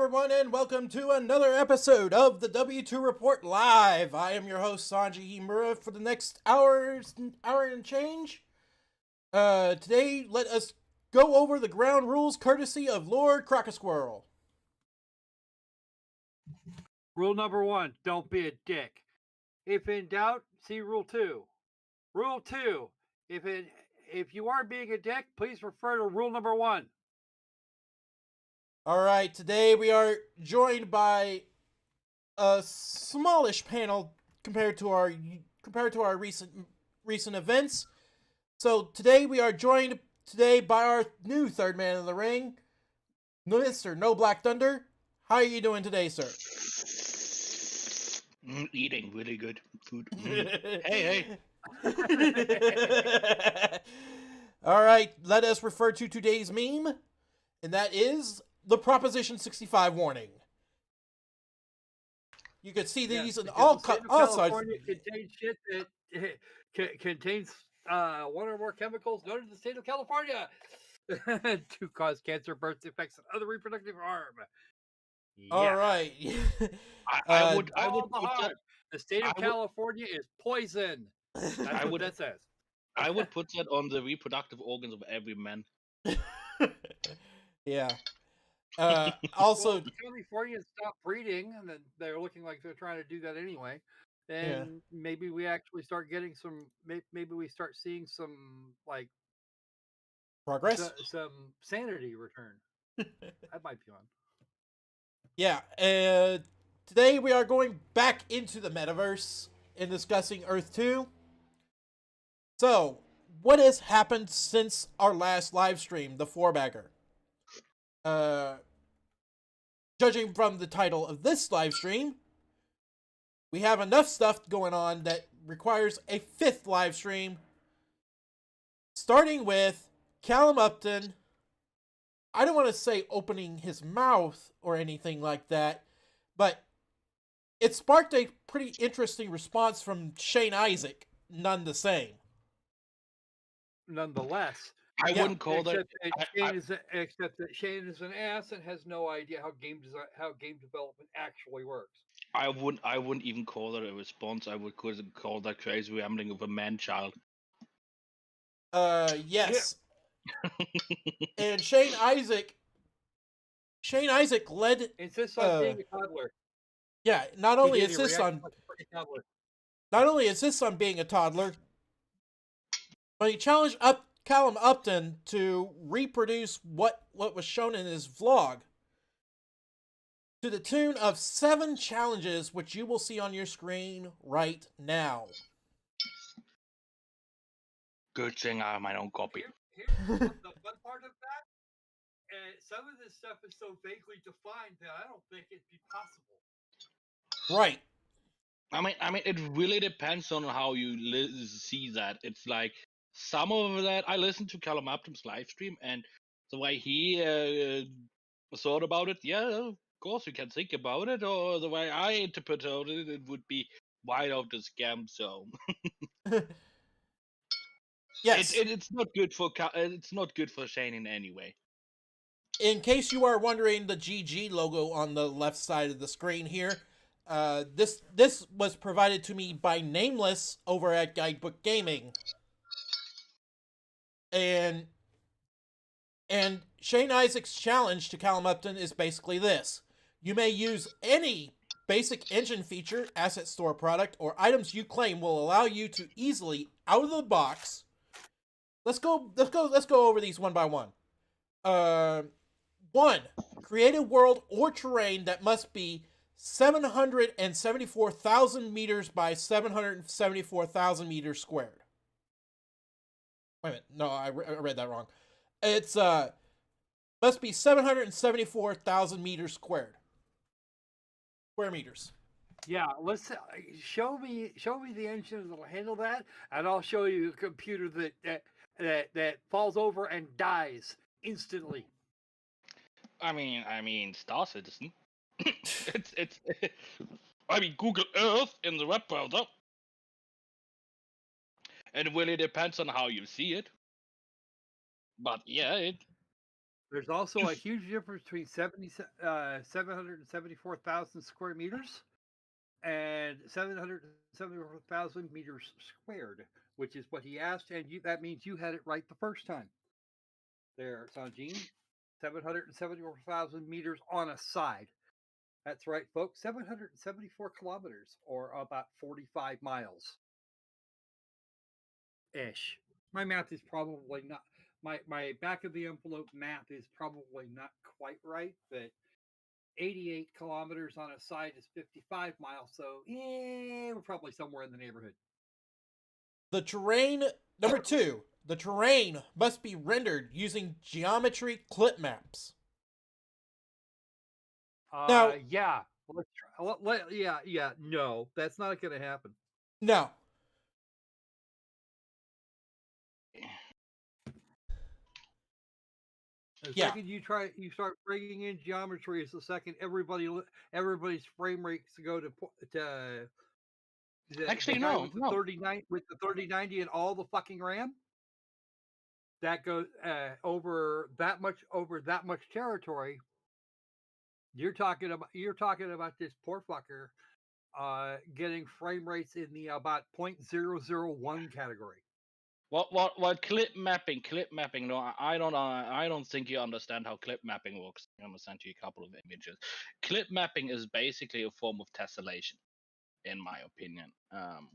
everyone, and welcome to another episode of the W2 Report Live. I am your host, Sanji Himura, for the next hour and change. Today, let us go over the ground rules courtesy of Lord Crocosquirrel. Rule number 1, don't be a dick. If in doubt, see Rule 2. Rule 2, if you are being a dick, please refer to Rule number 1. Alright, today we are joined by a smallish panel compared to our recent events. So today we are joined by our new third man in the ring, Mr. No Black Thunder. How are you doing today, sir? Eating really good food. Hey. Alright, let us refer to today's meme, and that is the Proposition 65 warning. You can see these in all sides. California contains shit that contains one or more chemicals known in the state of California to cause cancer, birth defects, and other reproductive harm. All right. I would put that. The state of California is poison. That's what that says. I would put that on the reproductive organs of every man. Yeah. Also, well, California stopped breeding, and then they're looking like they're trying to do that anyway. And maybe we actually start getting some. Maybe we start seeing some like progress, some sanity return. That might be on. Yeah. Today we are going back into the metaverse and discussing Earth 2. So, what has happened since our last live stream, the 4-bagger? Judging from the title of this live stream, we have enough stuff going on that requires a 5th live stream, starting with Callum Upton. I don't want to say opening his mouth or anything like that, but it sparked a pretty interesting response from Shane Isaac, none the same. Nonetheless, I wouldn't call that. Except that Shane is an ass and has no idea how game development actually works. I wouldn't even call that a response. I would call that crazy rambling of a man-child. Yes. Yeah. And Shane Isaac insists on being a toddler. Yeah, not only insists on being a toddler, but he challenged Callum Upton to reproduce what was shown in his vlog to the tune of 7 challenges, which you will see on your screen right now. Good thing I have my own copy. Here's the fun part of that. Some of this stuff is so vaguely defined that I don't think it'd be possible. Right. I mean, it really depends on how you see that. It's like some of that. I listened to Callum Upton's live stream, and the way he thought about it, yeah, of course you can think about it. Or the way I interpret it, it would be wide out the scam zone. Yes, it's not good for Shane in any way. In case you are wondering, the GG logo on the left side of the screen here, this was provided to me by Nameless over at Guidebook Gaming. And Shane Isaac's challenge to Callum Upton is basically this. You may use any basic engine feature, asset store product, or items you claim will allow you to easily, out of the box. Let's go over these one by one. 1. Create a world or terrain that must be 774,000 meters by 774,000 meters squared. Wait a minute. No, I read that wrong. It's must be 774,000 meters squared. Square meters. Yeah, let's show me the engine that'll handle that, and I'll show you a computer that falls over and dies instantly. I mean, Star Citizen. it's. I mean, Google Earth in the web browser. It really depends on how you see it. But yeah, There's also a huge difference between 774,000 square meters and 774,000 meters squared, which is what he asked, and that means you had it right the first time. There, Sanjin. 774,000 meters on a side. That's right, folks. 774 kilometers, or about 45 miles ish. My math is probably not. My back of the envelope math is probably not quite right, but 88 kilometers on a side is 55 miles. So, we're probably somewhere in the neighborhood. The terrain, number 2, the terrain must be rendered using geometry clip maps. Now, Yeah. Let's try, yeah. No, that's not going to happen. no. The second you start bringing in geometry is the second everybody's frame rates go to Actually, the guy no, with the no. 3090 and all the fucking RAM. That goes over that much territory. You're talking about this poor fucker getting frame rates in the about 0.001 category. What clip mapping? No, I don't think you understand how clip mapping works. I'm gonna send you a couple of images. Clip mapping is basically a form of tessellation, in my opinion.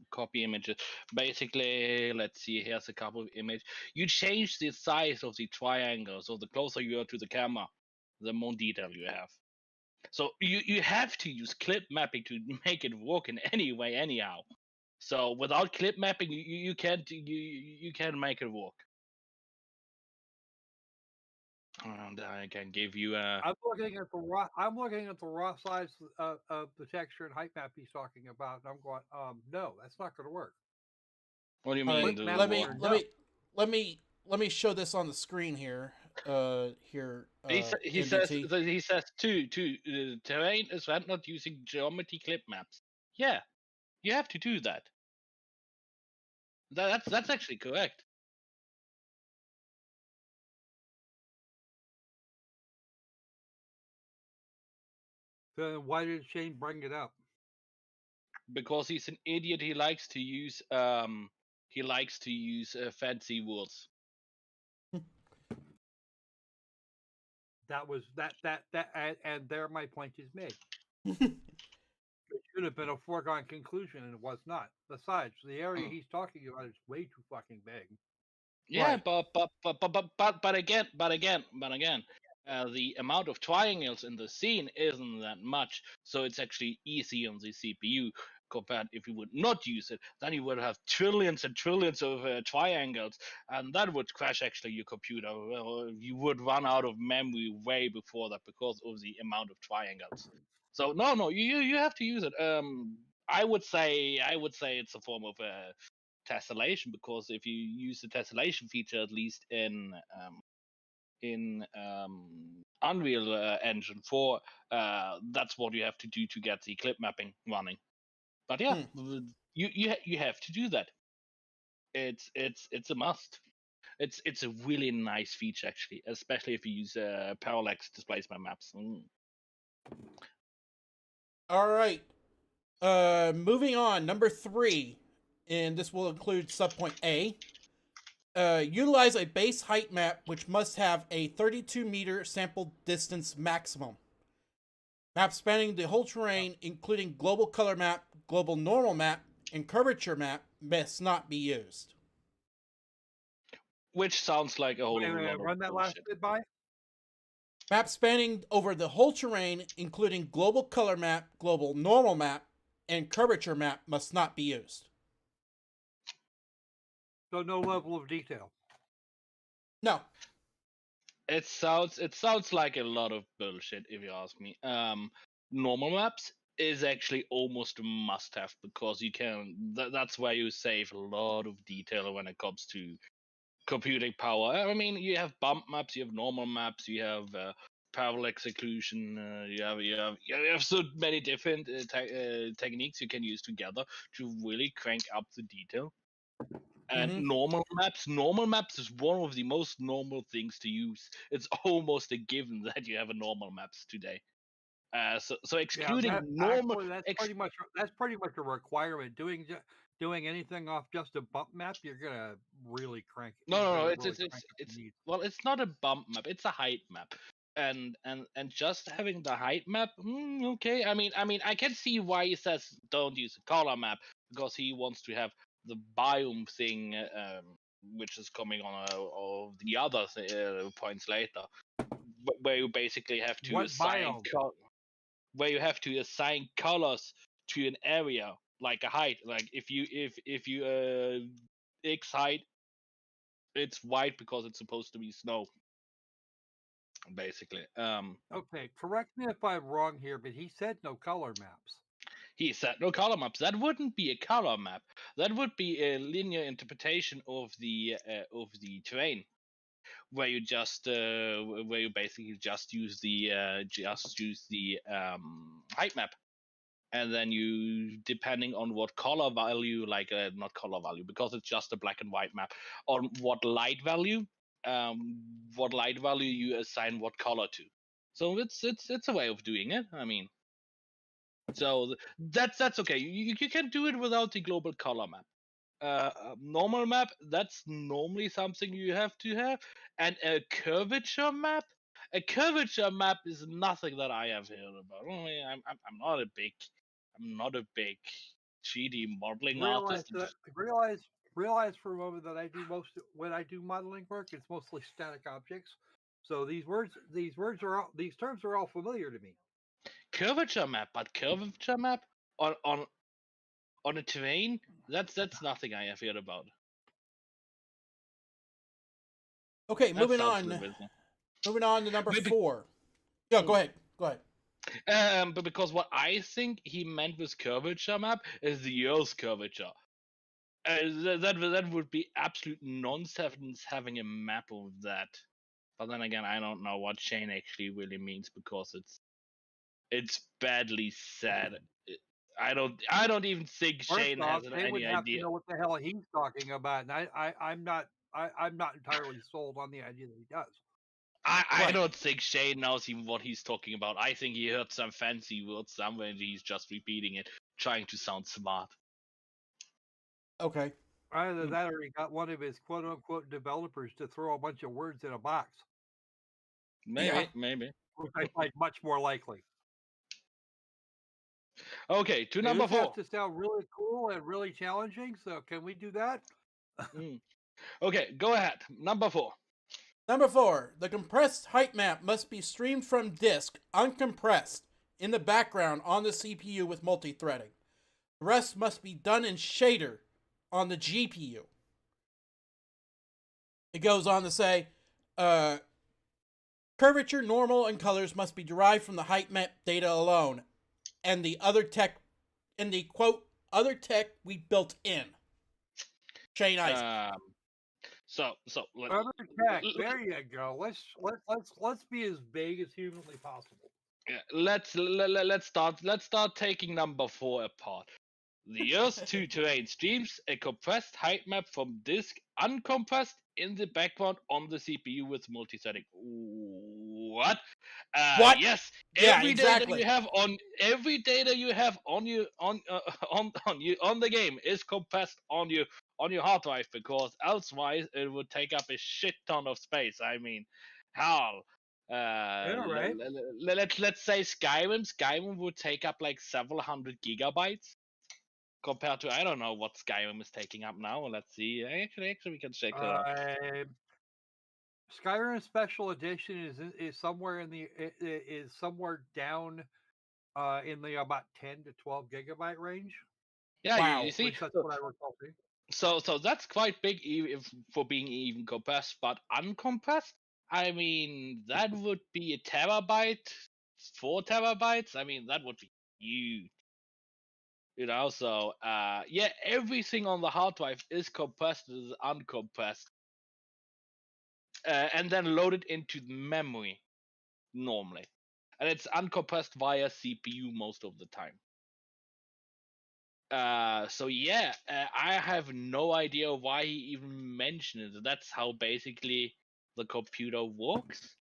Copy images. Basically, let's see. Here's a couple of images. You change the size of the triangle, so the closer you are to the camera, the more detail you have. So you have to use clip mapping to make it work in any way, anyhow. So without clip mapping, you can't make it work. And I can give you a. I'm looking at the raw size of the texture and height map he's talking about, and I'm going, no, that's not going to work. What do you All mean? right, let me show this on the screen here. He MDT. he says two. Terrain is rendered using geometry clip maps. Yeah, you have to do that. That's actually correct. Then why did Shane bring it up? Because he's an idiot. He likes to use fancy words. That was that and there my point is made. It should have been a foregone conclusion, and it was not. Besides, the area he's talking about is way too fucking big. Yeah, Right. but again, the amount of triangles in the scene isn't that much, so it's actually easy on the CPU. Compared, if you would not use it, then you would have trillions and trillions of triangles, and that would crash actually your computer. You would run out of memory way before that because of the amount of triangles. So no, you have to use it. I would say it's a form of tessellation, because if you use the tessellation feature, at least in Unreal Engine 4, that's what you have to do to get the clip mapping running. But yeah, you have to do that. It's a must. It's a really nice feature actually, especially if you use parallax displacement maps. All right. Moving on, number 3, and this will include subpoint A. Utilize a base height map which must have a 32-meter sample distance maximum. Map spanning the whole terrain, including global color map, global normal map, and curvature map, must not be used. Which sounds like a whole lot Run of that bullshit. last bit by. Map spanning over the whole terrain, including global color map, global normal map, and curvature map, must not be used. So no level of detail. No. It sounds like a lot of bullshit, if you ask me. Normal maps is actually almost a must-have, because you can. That's where you save a lot of detail when it comes to computing power. I mean, you have bump maps, you have normal maps, you have parallax occlusion. You have so many different techniques you can use together to really crank up the detail. And normal maps is one of the most normal things to use. It's almost a given that you have a normal maps today. So Yeah, excluding that normal, actually that's pretty much a requirement. Doing anything off just a bump map, you're gonna really crank. You're no, gonna it's really it's crank it's up it's the needs. well, it's not a bump map. It's a height map, and just having the height map, okay. I mean, I can see why he says don't use a color map because he wants to have the biome thing, which is coming on of the other points later, where you basically have to What assign biome? where you have to assign colors to an area like a height. Like if you x height, it's white because it's supposed to be snow, basically. Okay, correct me if I'm wrong here, but he said no color maps. He said no color maps. That wouldn't be a color map. That would be a linear interpretation of the terrain, where you basically just use the height map, and then you, depending on what color value, like not color value because it's just a black and white map, on um what light value you assign what color to. So it's a way of doing it. I mean, so that's okay. You can do it without the global color map. Normal map, that's normally something you have to have. And a curvature map, is nothing that I have heard about. I mean, I'm not a big 3D modeling Realize artist. that realize for a moment that I do most when I do modeling work, it's mostly static objects. So these terms are all familiar to me. Curvature map, but curvature map on a terrain, that's nothing I have heard about. Okay, That moving sounds a on. little bit. Moving on to number Maybe. 4. Yeah, go Mm. ahead. Go ahead. But because what I think he meant with curvature map is the Earth's curvature. That would be absolute nonsense having a map of that. But then again, I don't know what Shane actually really means because it's badly said. I don't even think First Shane off, has they would any have to idea. know what the hell he's talking about, and I'm not entirely sold on the idea that he does. I Right. don't think Shane knows even what he's talking about. I think he heard some fancy word somewhere and he's just repeating it, trying to sound smart. Okay. Either that or he got one of his quote unquote developers to throw a bunch of words in a box, Yeah. Maybe. which I find much more likely. Okay, to Hey, number this has 4. to sound really cool and really challenging, so can we do that? Mm. Okay, go ahead. Number 4. Number 4. The compressed height map must be streamed from disk, uncompressed, in the background on the CPU with multi-threading. The rest must be done in shader on the GPU. It goes on to say, curvature, normal, and colors must be derived from the height map data alone, and the other tech, quote, other tech we built in. Shane Isaac. Um, so Other tech. There you go. Let's be as vague as humanly possible. let's start taking number 4 apart. The Earth's 2 terrain streams a compressed height map from disk uncompressed in the background on the CPU with multi-threading. What? What? Yes. Yeah, exactly. Every data you have on you on the game is compressed on your hard drive because elsewise it would take up a shit ton of space. I mean, hell. Yeah, right. Let's say Skyrim would take up like several hundred gigabytes compared to, I don't know what Skyrim is taking up now. Let's see. Actually, we can check it out. Skyrim Special Edition is somewhere is somewhere down in the about 10 to 12 gigabyte range. Yeah, you Wow. At see. least that's So, what I recall seeing. so that's quite big for being even compressed, but uncompressed. I mean, that would be a terabyte, 4 terabytes. I mean, that would be huge. So yeah, everything on the hard drive is compressed, is uncompressed, and then loaded into the memory normally, and it's uncompressed via CPU most of the time. So yeah, I have no idea why he even mentioned it. That's how basically the computer works,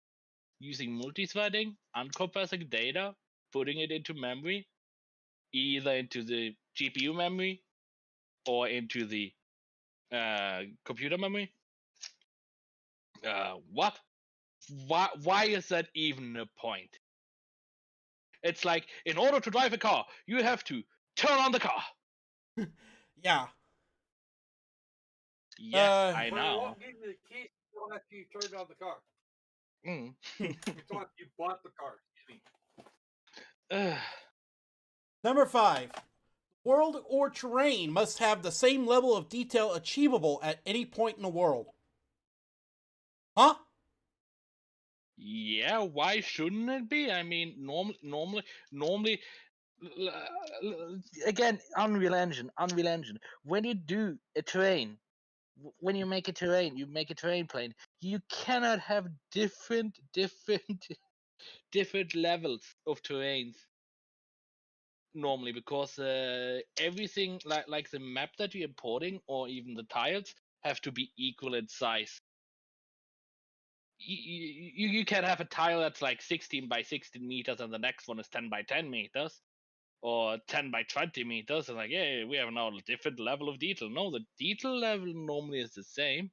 using multi-threading, uncompressing data, putting it into memory, either into the GPU memory or into the computer memory. What? Why is that even a point? It's like, in order to drive a car, you have to turn on the car. Yeah. Yes, Uh, I But it know. won't give you the keys until after you turned on the car. Mm. Until after you bought the car. Excuse me. Number 5. World or terrain must have the same level of detail achievable at any point in the world. Huh? Yeah, why shouldn't it be? I mean, normally, again, Unreal Engine. When you do a terrain, when you make a terrain, you make a terrain plane. You cannot have different different levels of terrains normally, because everything like the map that you're importing or even the tiles have to be equal in size. You can have a tile that's like 16 by 16 meters and the next one is 10 by 10 meters or 10 by 20 meters, and like, yeah, we have now a different level of detail. No, the detail level normally is the same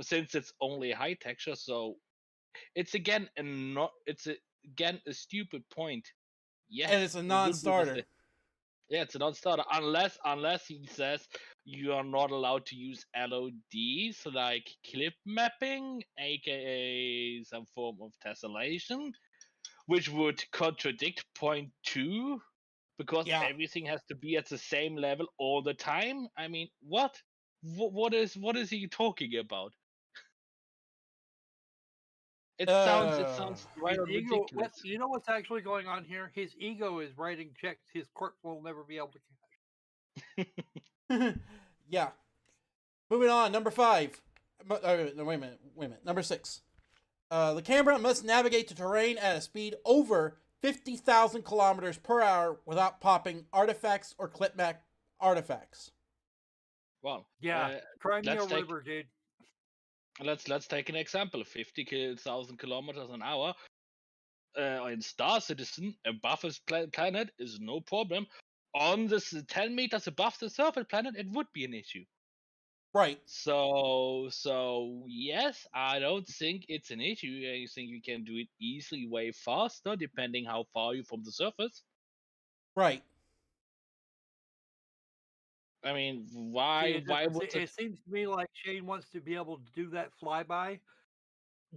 since it's only high texture. So it's again again a stupid point. Yes, And it's a it would be the non-starter. same. Yeah, it's a non-starter unless he says you are not allowed to use LODs like clip mapping, aka some form of tessellation, which would contradict point 2 because Yeah. everything has to be at the same level all the time. I mean, what? What is he talking about? It sounds right His on ego. ridiculous. You know what's actually going on here? His ego is writing checks his court will never be able to cash. Yeah. Moving on. Number 5. No, wait a minute. Number 6. The camera must navigate the terrain at a speed over 50,000 kilometers per hour without popping artifacts or clip map artifacts. Well, Yeah, Crimea let's take River, dude. let's take an example. 50,000 kilometers an hour in Star Citizen above his planet is no problem. On this 10 meters above the surface planet, it would be an issue. Right. So yes, I don't think it's an issue. I think you can do it easily, way faster, depending how far you from the surface. Right. I mean, See, why would it seems to me like Shane wants to be able to do that flyby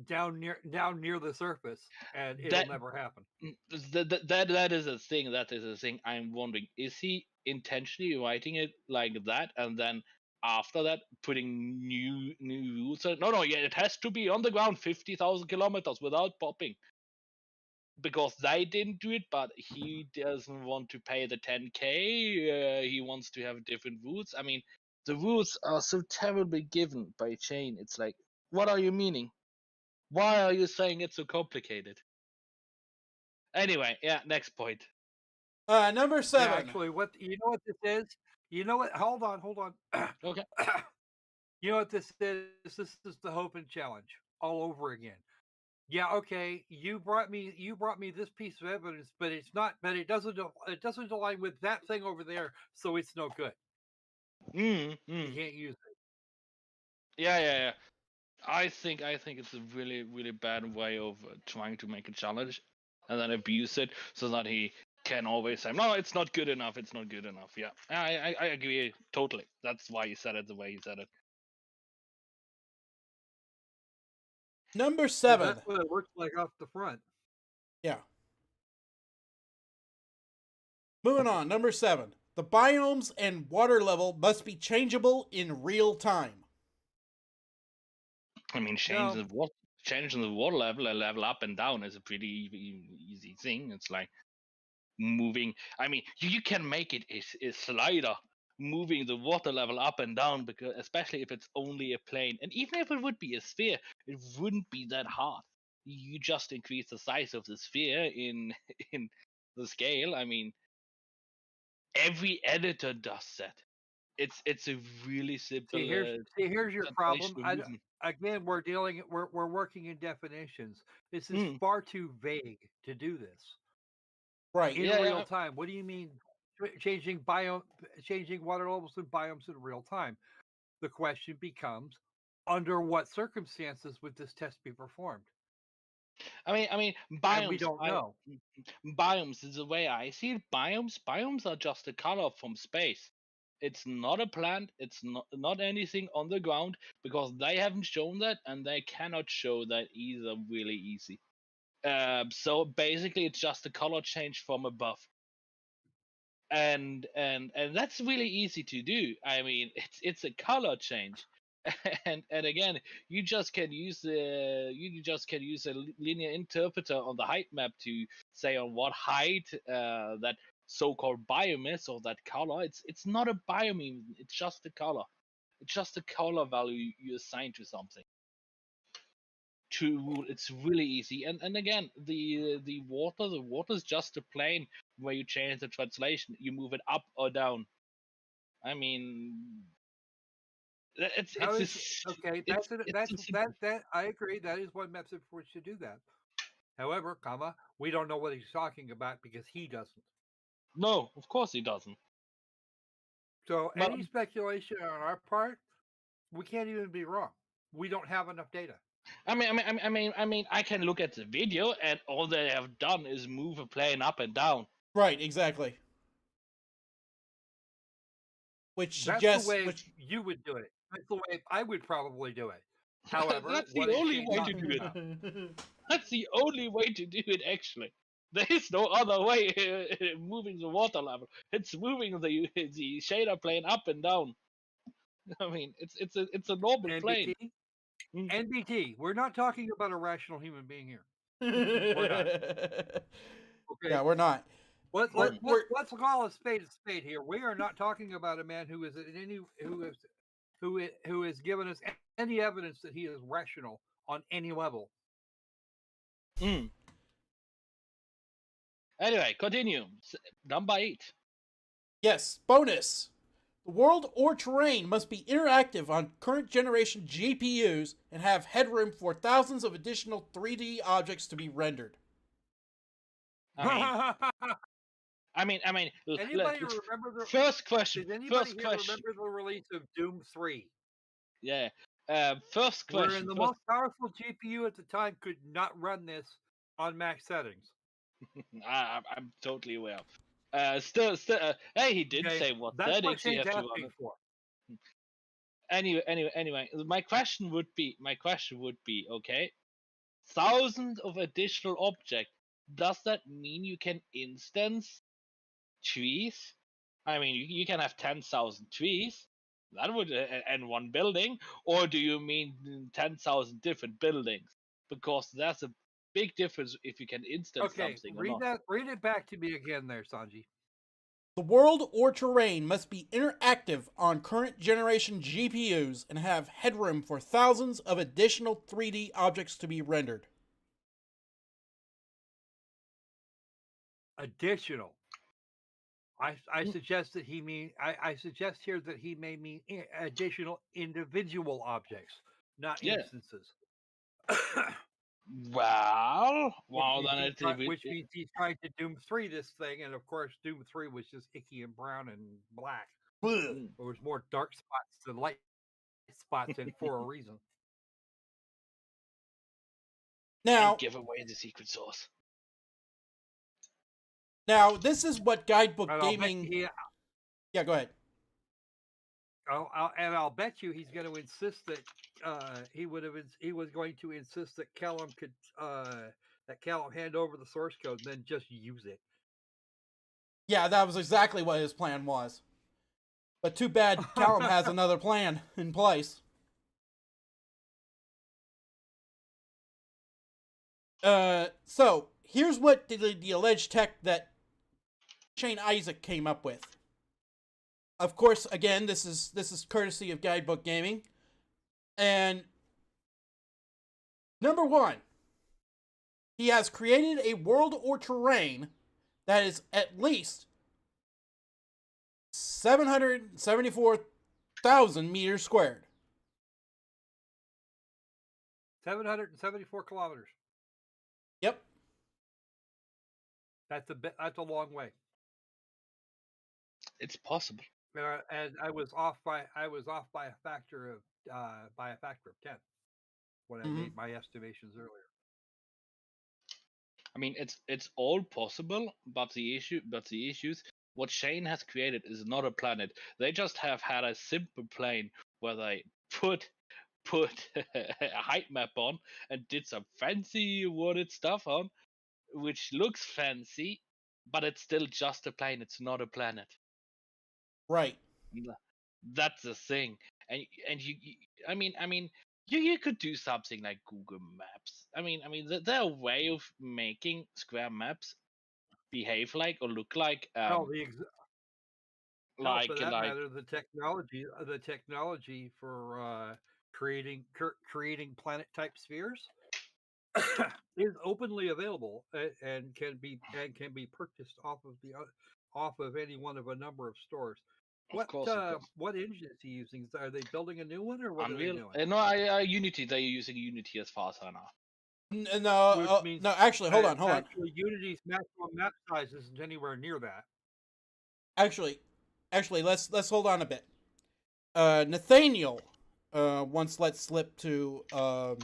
down near the surface, and it'll that never happen. that is a thing. That is a thing. I'm wondering: is he intentionally writing it like that, and then after that putting new rules? No. Yeah, it has to be on the ground, 50,000 kilometers without popping. Because they didn't do it, but he doesn't want to pay the 10K. He wants to have different rules. I mean, the rules are so terribly given by Chain. It's like, what are you meaning? Why are you saying it's so complicated? Anyway, yeah, next point. Number Yeah, 7. actually, what you know what this is? You know what? Hold on. Okay. You know what this is? This is the Hope and Challenge all over again. Yeah, okay. You brought me this piece of evidence, but it's not. But it doesn't align with that thing over there, so it's no good. You can't use it. Yeah. I think it's a really bad way of trying to make a challenge and then abuse it so that he can always say, no, it's not good enough. It's not good enough. Yeah, I agree totally. That's why he said it the way he said it. Number Because 7. that's what it looks like off the front. Yeah. Moving on. Number 7. The biomes and water level must be changeable in real time. I mean, changing the water level, a level up and down is a pretty easy thing. It's like moving. I mean, you can make it a slider, moving the water level up and down, because especially if it's only a plane, and even if it would be a sphere, it wouldn't be that hard. You just increase the size of the sphere in in the scale. I mean, every editor does that. It's a really simple Here's your problem. translational movement. Again, we're working in definitions. This is Hmm. far too vague to do this Right. in Yeah, real time. What do you mean changing water levels and biomes in real time? The question becomes, under what circumstances would this test be performed? I mean, And we don't know. biomes is the way I see it. Biomes are just a color from space. It's not a plant. It's not anything on the ground because they haven't shown that, and they cannot show that either. Really easy. So basically, it's just a color change from above, and that's really easy to do. I mean, it's a color change. And again, you just can use a linear interpreter on the height map to say on what height that so-called biome is, or that color. It's not a biome even, it's just a color. It's just a color value you assign to something. It's really easy. And again, the water is just a plane where you change the translation, you move it up or down. I mean, How it's a, is s- okay? it's it's a simple. That I agree. That is one method for which to do that. However, we don't know what he's talking about because he doesn't. No, of course he doesn't. So But any speculation on our part, we can't even be wrong. We don't have enough data. I can look at the video, and all they have done is move a plane up and down. Right. Exactly. Which That's the suggests, way which you would do it. That's the way I would probably do it. However, That's what the is only Shane way to talking do it. about? That's the only way to do it. Actually, there is no other way. Moving the water level, it's moving the shader plane up and down. I mean, it's a normal plane. NBT? Mm. NBT. We're not talking about a rational human being here. We're not. Okay. Yeah, we're not. We're Let's call a spade here. We are not talking about a man who is who has given us any evidence that he is rational on any level. Mm. Anyway, continue. Number 8. yes. Bonus. The world or terrain must be interactive on current generation GPUs and have headroom for thousands of additional 3D objects to be rendered. I mean. Anybody remember the First question. Did anybody First here question. remember the release of Doom 3? Yeah. First Wherein question. the First. most powerful GPU at the time could not run this on max settings. I'm totally aware. Still. Hey, he did Okay? say what That's what settings you Shane's have to run asking it. for. Anyway. My question would be. Okay. Thousands of additional objects. Does that mean you can instance trees? I mean, you can have 10,000 trees. That would and one building, or do you mean 10,000 different buildings? Because there's a big difference if you can instance Okay, something or not. read it back to me again there, Sanji. The world or terrain must be interactive on current generation GPUs and have headroom for thousands of additional 3D objects to be rendered. Additional. I suggest that he mean I suggest here that he may mean additional individual objects, not Yeah. instances. Well, Which means he's trying to Doom 3 this thing, and of course Doom 3 was just icky and brown and black. Mm. There was more dark spots than light spots, and for a reason. Now, and give away the secret source. this is what guidebook And gaming. Yeah, go ahead. I'll bet you he's going to insist that he was going to insist that Callum could hand over the source code and then just use it. Yeah, that was exactly what his plan was. But too bad Callum has another plan in place. So here's what the alleged tech that Shane Isaac came up with. Of course, again, this is courtesy of Guidebook Gaming. And number 1, he has created a world or terrain that is at least 774,000 meters squared. 774 kilometers. Yep. That's a long way. It's possible. And I was off by a factor of 10 when I made my estimations earlier. I mean, it's all possible, but the issues what Shane has created is not a planet. They just have had a simple plane where they put a height map on and did some fancy worded stuff on, which looks fancy, but it's still just a plane. It's not a planet. Right. That's the thing. And I mean, you could do something like Google Maps. I mean, there are way of making square maps behave like or look like No, like for that like matter, the technology for creating planet type spheres is openly available and can be purchased off of any one of a number of stores. of course. What engine is he using? Are they building a new one, or what Unreal. are they doing? No, Unity. They're using Unity as far as I know. Which means no. Actually, hold on. Actually, Unity's maximum map size isn't anywhere near that. Actually, let's hold on a bit. Nathaniel once let slip to a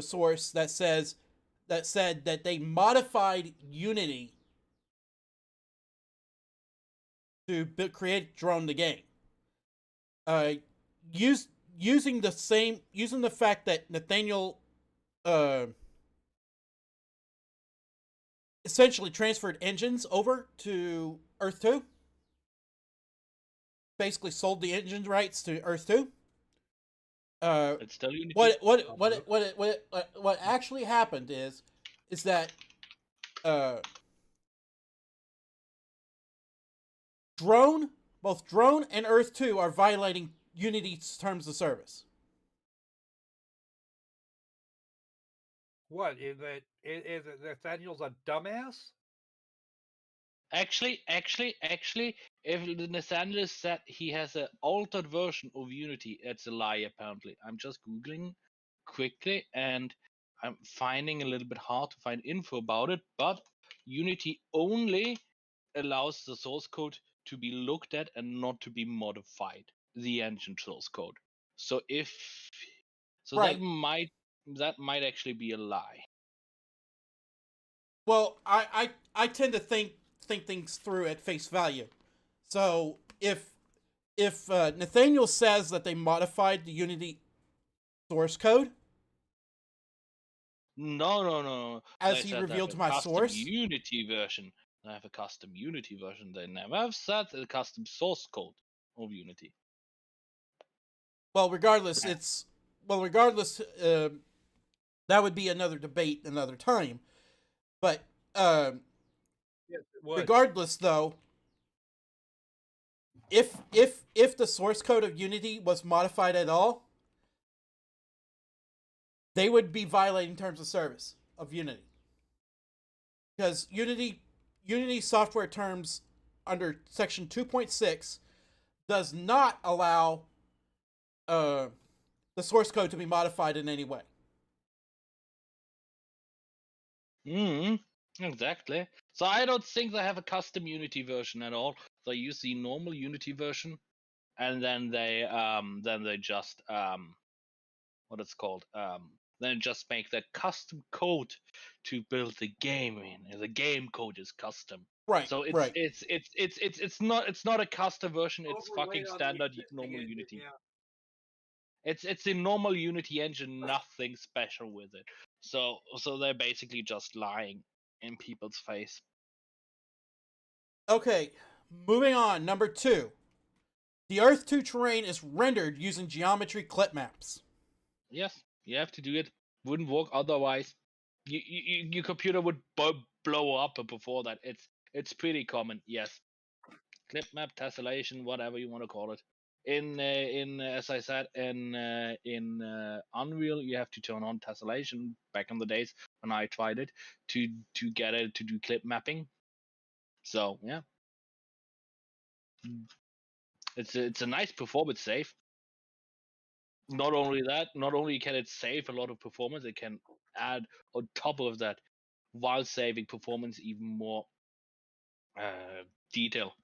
source that said that they modified Unity to create Drone the game. Using the fact that Nathaniel essentially transferred engines over to Earth 2. Basically sold the engine rights to Earth 2. It's still Unity. What actually happened is that both Drone and Earth 2 are violating Unity's terms of service. What is it? Nathaniel's a dumbass? Actually, if Nathaniel said he has an altered version of Unity, it's a lie. Apparently, I'm just googling quickly and I'm finding a little bit hard to find info about it. But Unity only allows the source code to be looked at and not to be modified. The engine source code. So Right. that might actually be a lie. Well, I tend to think things through at face value. So if Nathaniel says that they modified the Unity source code, no. as he revealed to my source, Unity version. I have a custom Unity version. They never have said a custom source code of Unity. Well, regardless, that would be another debate another time. But Yes, it would. regardless, though, if the source code of Unity was modified at all, they would be violating terms of service of Unity, because Unity software terms under section 2.6 does not allow the source code to be modified in any way. Exactly. So I don't think they have a custom Unity version at all. They use the normal Unity version, and then they just what it's called then just make the custom code to build the game in. And the game code is custom. Right. So right. it's not a custom version. It's fucking standard normal Unity. Yeah. It's a normal Unity engine, nothing special with it. So they're basically just lying in people's face. Okay, moving on. Number 2. The Earth 2 terrain is rendered using geometry clip maps. Yes, you have to do it. Wouldn't work otherwise. Your computer would blow up before that. It's pretty common. Yes, clip map, tessellation, whatever you want to call it. In as I said, in Unreal, you have to turn on tessellation. Back in the days when I tried it to get it to do clip mapping. So yeah, it's a nice performance save. Not only that, not only can it save a lot of performance, it can add on top of that, while saving performance, even more detail.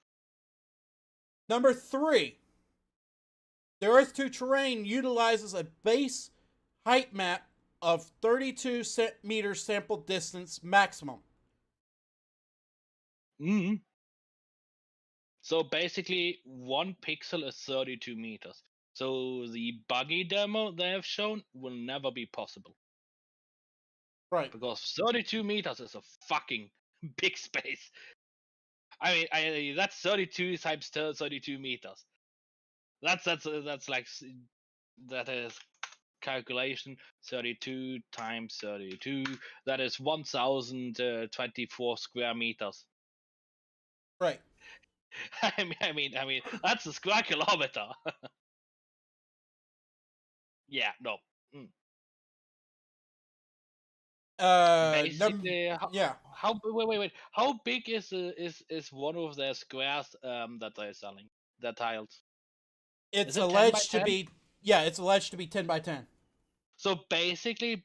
Number 3. The Earth 2 terrain utilizes a base height map of 32 meters sample distance maximum. Mm. So basically, 1 pixel is 32 meters. So the buggy demo they have shown will never be possible. Right. Because 32 meters is a fucking big space. I mean, that's 32 times 32 meters. That's like, that is calculation 32 times 32. That is 1,024 square meters. Right. I mean, that's a square kilometer. Yeah, no. Mm. Basically, Yeah. wait. How big is one of their squares that they're selling? The tiles. It's Is it 10 by alleged to 10? be, yeah, it's alleged to be 10 by 10. So basically,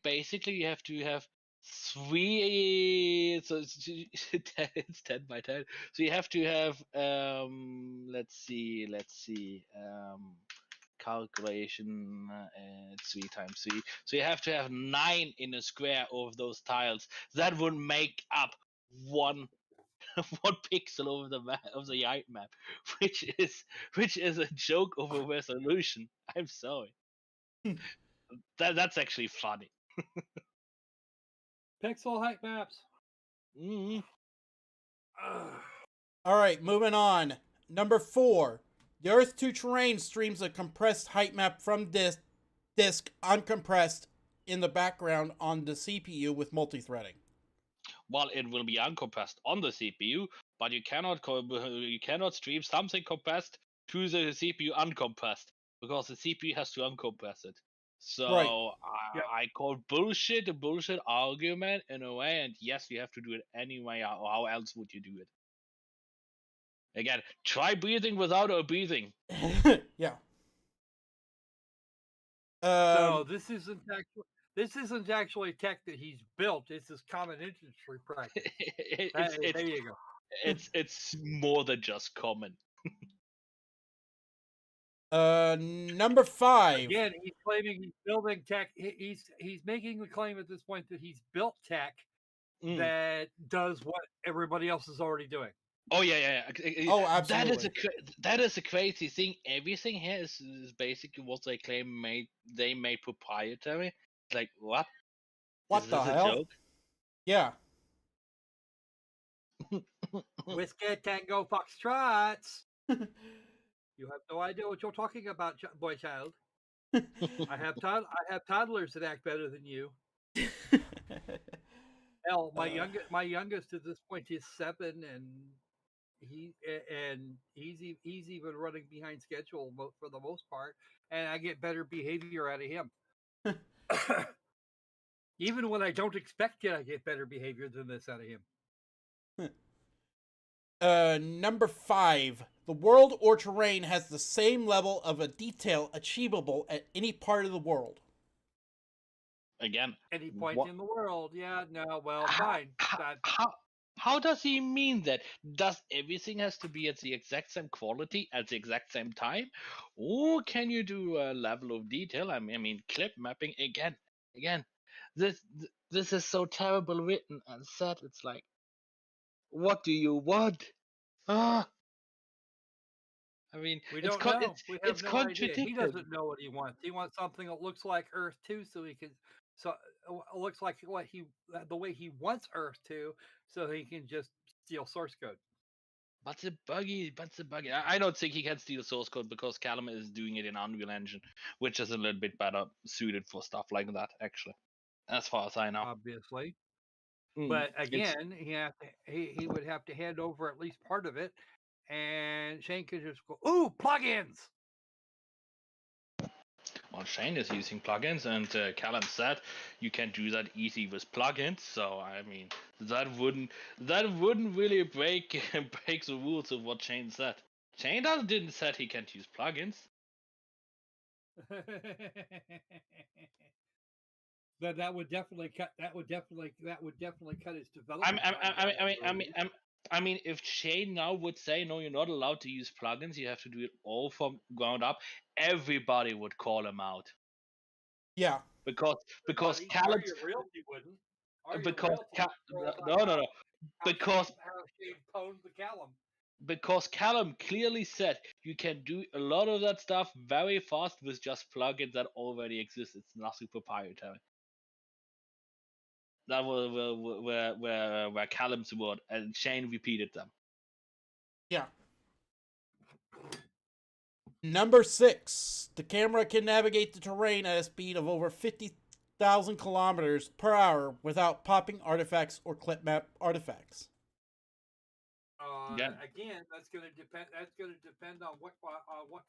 you have to have 3. So it's 10 by 10. So you have to have let's see calculation, 3 times 3. So you have to have 9 in a square of those tiles. That would make up one 1 pixel of the height map, which is a joke of a resolution. I'm sorry. That's actually funny. Pixel height maps. Mm. All right, moving on. Number 4. The Earth 2 terrain streams a compressed height map from disk uncompressed in the background on the CPU with multi-threading. Well, it will be uncompressed on the CPU, but you cannot stream something compressed to the CPU uncompressed, because the CPU has to uncompress it. So Right. Yep. I call bullshit a bullshit argument in a way, and yes, you have to do it anyway. How else would you do it? Again, try breathing without a breathing. Yeah. So this isn't actually tech that he's built. This is common industry practice. Hey, there you go. It's more than just common. Number 5. Again, he's claiming he's building tech. He's making the claim at this point that he's built tech that does what everybody else is already doing. Oh yeah. Oh, absolutely. That is a crazy thing. Everything here is basically what they claim they made proprietary. Like what? What Is the this a hell? joke? Yeah. Whiskey Tango Foxtrots. You have no idea what you're talking about, boy child. I have toddlers that act better than you. Hell, my youngest at this point is 7, and he's even running behind schedule for the most part, and I get better behavior out of him. Even when I don't expect it, I get better behavior than this out of him. Number 5. The world or terrain has the same level of a detail achievable at any part of the world. Again, Any point in the world. Yeah, no, well, fine. How does he mean that? Does everything has to be at the exact same quality at the exact same time, or can you do a level of detail? I mean, clip mapping again. This is so terrible written and said. It's like, what do you want? Ah, I mean, We don't know. We have it's no idea. He contradictory. doesn't know what he wants. He wants something that looks like Earth 2, so he can. So it looks like the way he wants Earth 2, so he can just steal source code. But the buggy. I don't think he can steal source code, because Callum is doing it in Unreal Engine, which is a little bit better suited for stuff like that, actually, as far as I know. Obviously. Mm, But it's- again, he would have to hand over at least part of it, and Shane could just go, "Ooh, plugins!" Well, Shane is using plugins, and Callum said you can do that easy with plugins. So I mean, that wouldn't really break the rules of what Shane said. Shane didn't said he can't use plugins. that would definitely cut. That would definitely cut its I development time down. I mean, if Shane now would say no, you're not allowed to use plugins, you have to do it all from ground up, everybody would call him out Yeah. because Buddy, Callum Are You Real? He wouldn't. Are You because Real? no because How Shane pwned the Callum. because Callum clearly said you can do a lot of that stuff very fast with just plugins that already exist. It's nothing proprietary. That was where Callum's word, and Shane repeated them. Yeah. Number 6. The camera can navigate the terrain at a speed of over 50,000 kilometers per hour without popping artifacts or clip map artifacts. Yeah. Again, that's going to depend. That's going to depend on what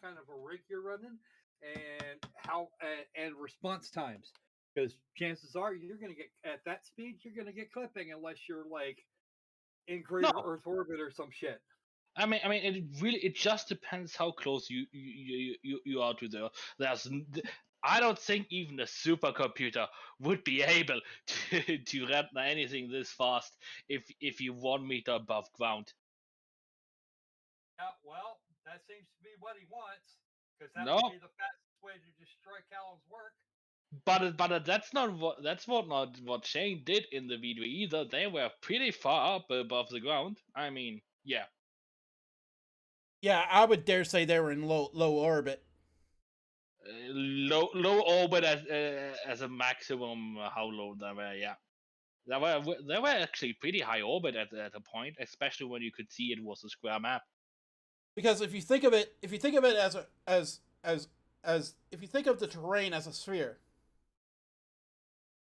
kind of a rig you're running and how and response times. Because chances are you're going to get at that speed, you're going to get clipping unless you're like in greater No. Earth orbit or some shit. I mean, it just depends how close you are to the. I don't think even a supercomputer would be able to render anything this fast if you're 1 meter above ground. Yeah, well, that seems to be what he wants because that No. would be the fastest way to destroy Callum's work. But that's not what Shane did in the video either. They were pretty far up above the ground. I mean, yeah. Yeah, I would dare say they were in low orbit. Low orbit as a maximum. How low they were? Yeah, they were actually pretty high orbit at a point, especially when you could see it was a square map. Because if you think of it as if you think of the terrain as a sphere,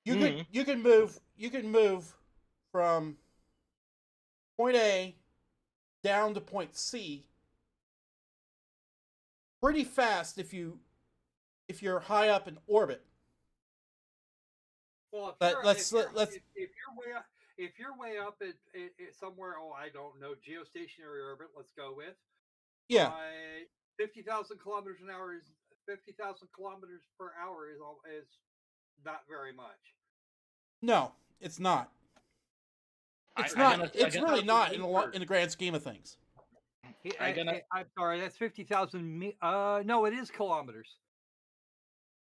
you can move from point A down to point C pretty fast if you're high up in orbit. Well, let's if you're way up at somewhere, I don't know, geostationary orbit, let's go with. Yeah. 50,000 kilometers an hour is 50,000 kilometers per hour is not very much. No, it's not. It's not. It's really not in the grand scheme of things. I'm sorry, that's 50,000. No, it is kilometers.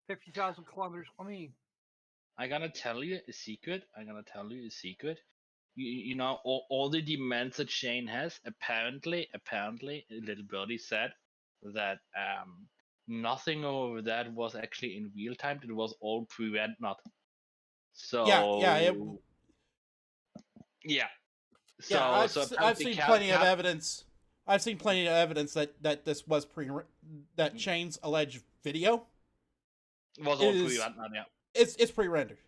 50,000 kilometers. I mean, I'm gonna tell you a secret. You know, all the demands that Shane has. Apparently, little birdie said that nothing over that was actually in real time. It was all pre-rendered. So yeah. I've seen plenty of evidence. I've seen plenty of evidence that this was that Shane's alleged video was all pre-rendered. Yeah, it's pre-rendered.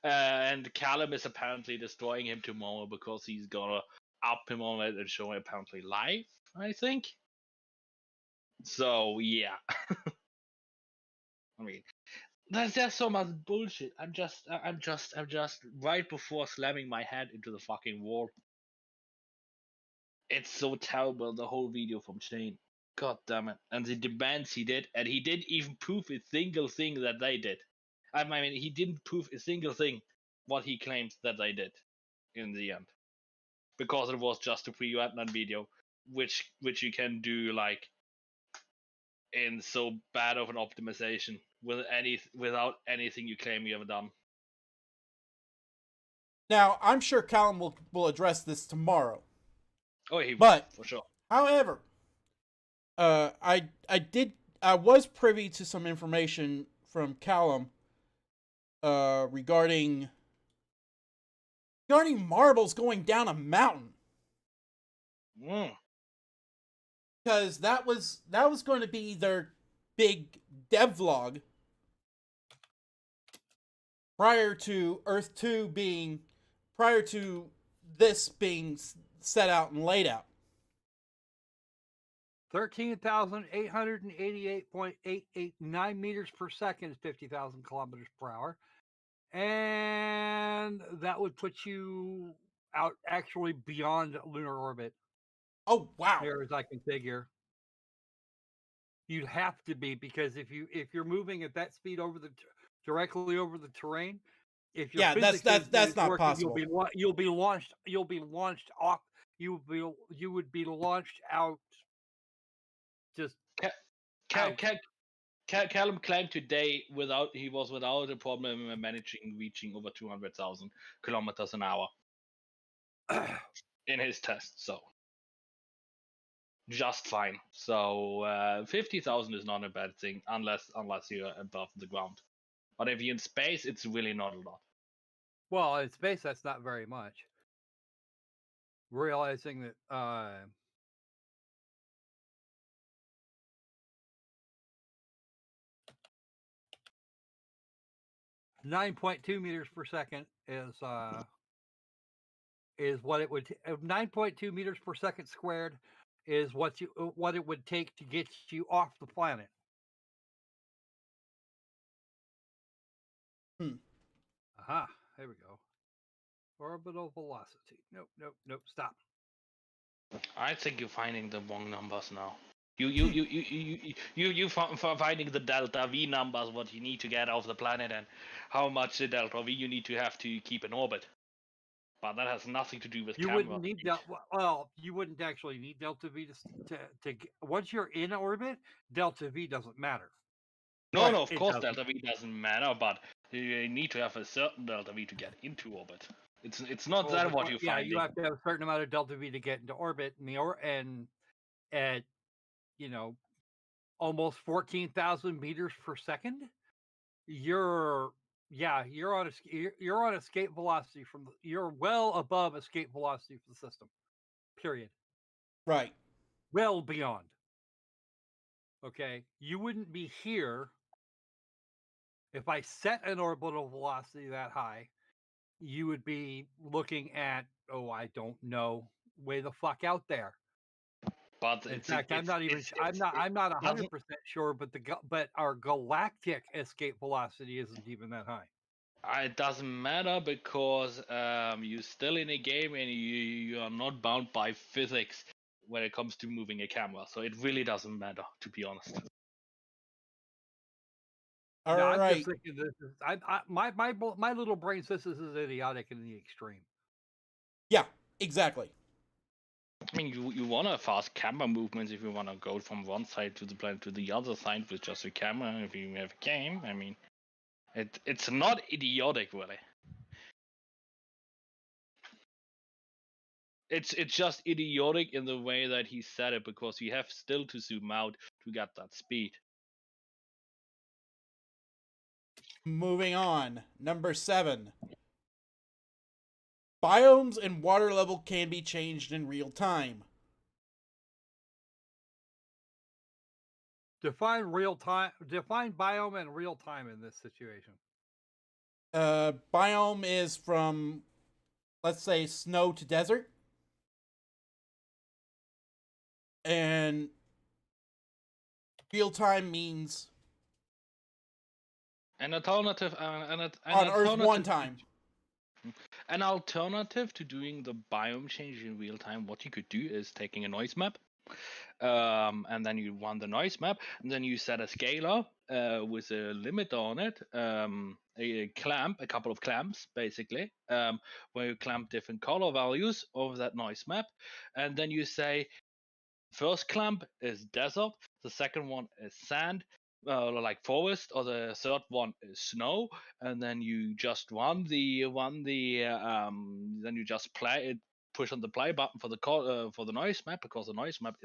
And Callum is apparently destroying him tomorrow because he's gonna up him on it and show him apparently live, I think. So yeah. I mean, there's so much bullshit. I'm just right before slamming my head into the fucking wall. It's so terrible, the whole video from Shane. God damn it. And the demands he did, and he didn't even prove a single thing that they did. I mean, he didn't prove a single thing what he claims that they did in the end. Because it was just a pre-rendered video, which you can do like in so bad of an optimization without anything you claim you ever done. Now, I'm sure Callum will address this tomorrow. Oh, he will, but for sure. However, I was privy to some information from Callum regarding marbles going down a mountain. Because that was going to be their big devlog prior to this being set out and laid out. 13,888.889 meters per second is 50,000 kilometers per hour. And that would put you out actually beyond lunar orbit. Oh wow. near as I can figure. You'd have to be, because if you're moving at that speed over directly over the terrain, if your Yeah, physics that's engineers not working, possible. you'll be launched off. You would be launched out, just Ca- Ca- out. Ca- Callum claimed today he was without a problem managing reaching over 200,000 kilometers an hour in his test. So just fine. So 50,000 is not a bad thing unless you're above the ground. But if you're in space, it's really not a lot. Well, in space, that's not very much. Realizing that 9.2 meters per second is what it would 9.2 meters per second squared is what it would take to get you off the planet. Hmm. Aha, there we go. Orbital velocity. Nope. Stop. I think you're finding the wrong numbers now. You finding the delta V numbers, what you need to get off the planet, and how much the delta V you need to have to keep in orbit. But that has nothing to do with You camera. wouldn't need you wouldn't actually need delta V once you're in orbit, delta V doesn't matter. No, Right, no, of it course doesn't. delta V doesn't matter, but you need to have a certain delta V to get into orbit. It's not Well, that what you're yeah, you finding. have to have a certain amount of delta V to get into orbit, and at almost 14,000 meters per second, you're on escape velocity you're well above escape velocity for the system. Period. right. Well beyond. Okay, you wouldn't be here if I set an orbital velocity that high. You would be looking at, I don't know, way the fuck out there. But In fact, I'm not even. I'm not. I'm not doesn't 100% sure. But our galactic escape velocity isn't even that high. it doesn't matter because you're still in a game and you are not bound by physics when it comes to moving a camera. So it really doesn't matter, to be honest. All No, I'm just right. thinking this is. My little brain says this is idiotic in the extreme. Yeah, exactly. I mean, you want to fast camera movements if you want to go from one side to the planet to the other side with just a camera. If you have a game, I mean, it's not idiotic really. It's just idiotic in the way that he said it because you have still to zoom out to get that speed. Moving on. Number 7. Biomes and water level can be changed in real time. Define real time. Define biome and real time in this situation. Biome is from, let's say, snow to desert. And real time means An alternative, on Earth one time. An alternative to doing the biome change in real time, what you could do is taking a noise map, and then you run the noise map, and then you set a scaler with a limiter on it, a couple of clamps basically, where you clamp different color values over that noise map, and then you say first clamp is desert, the second one is sand, like forest, or the third one is snow, and then you just then you just play it, push on the play button for the noise map, because the noise map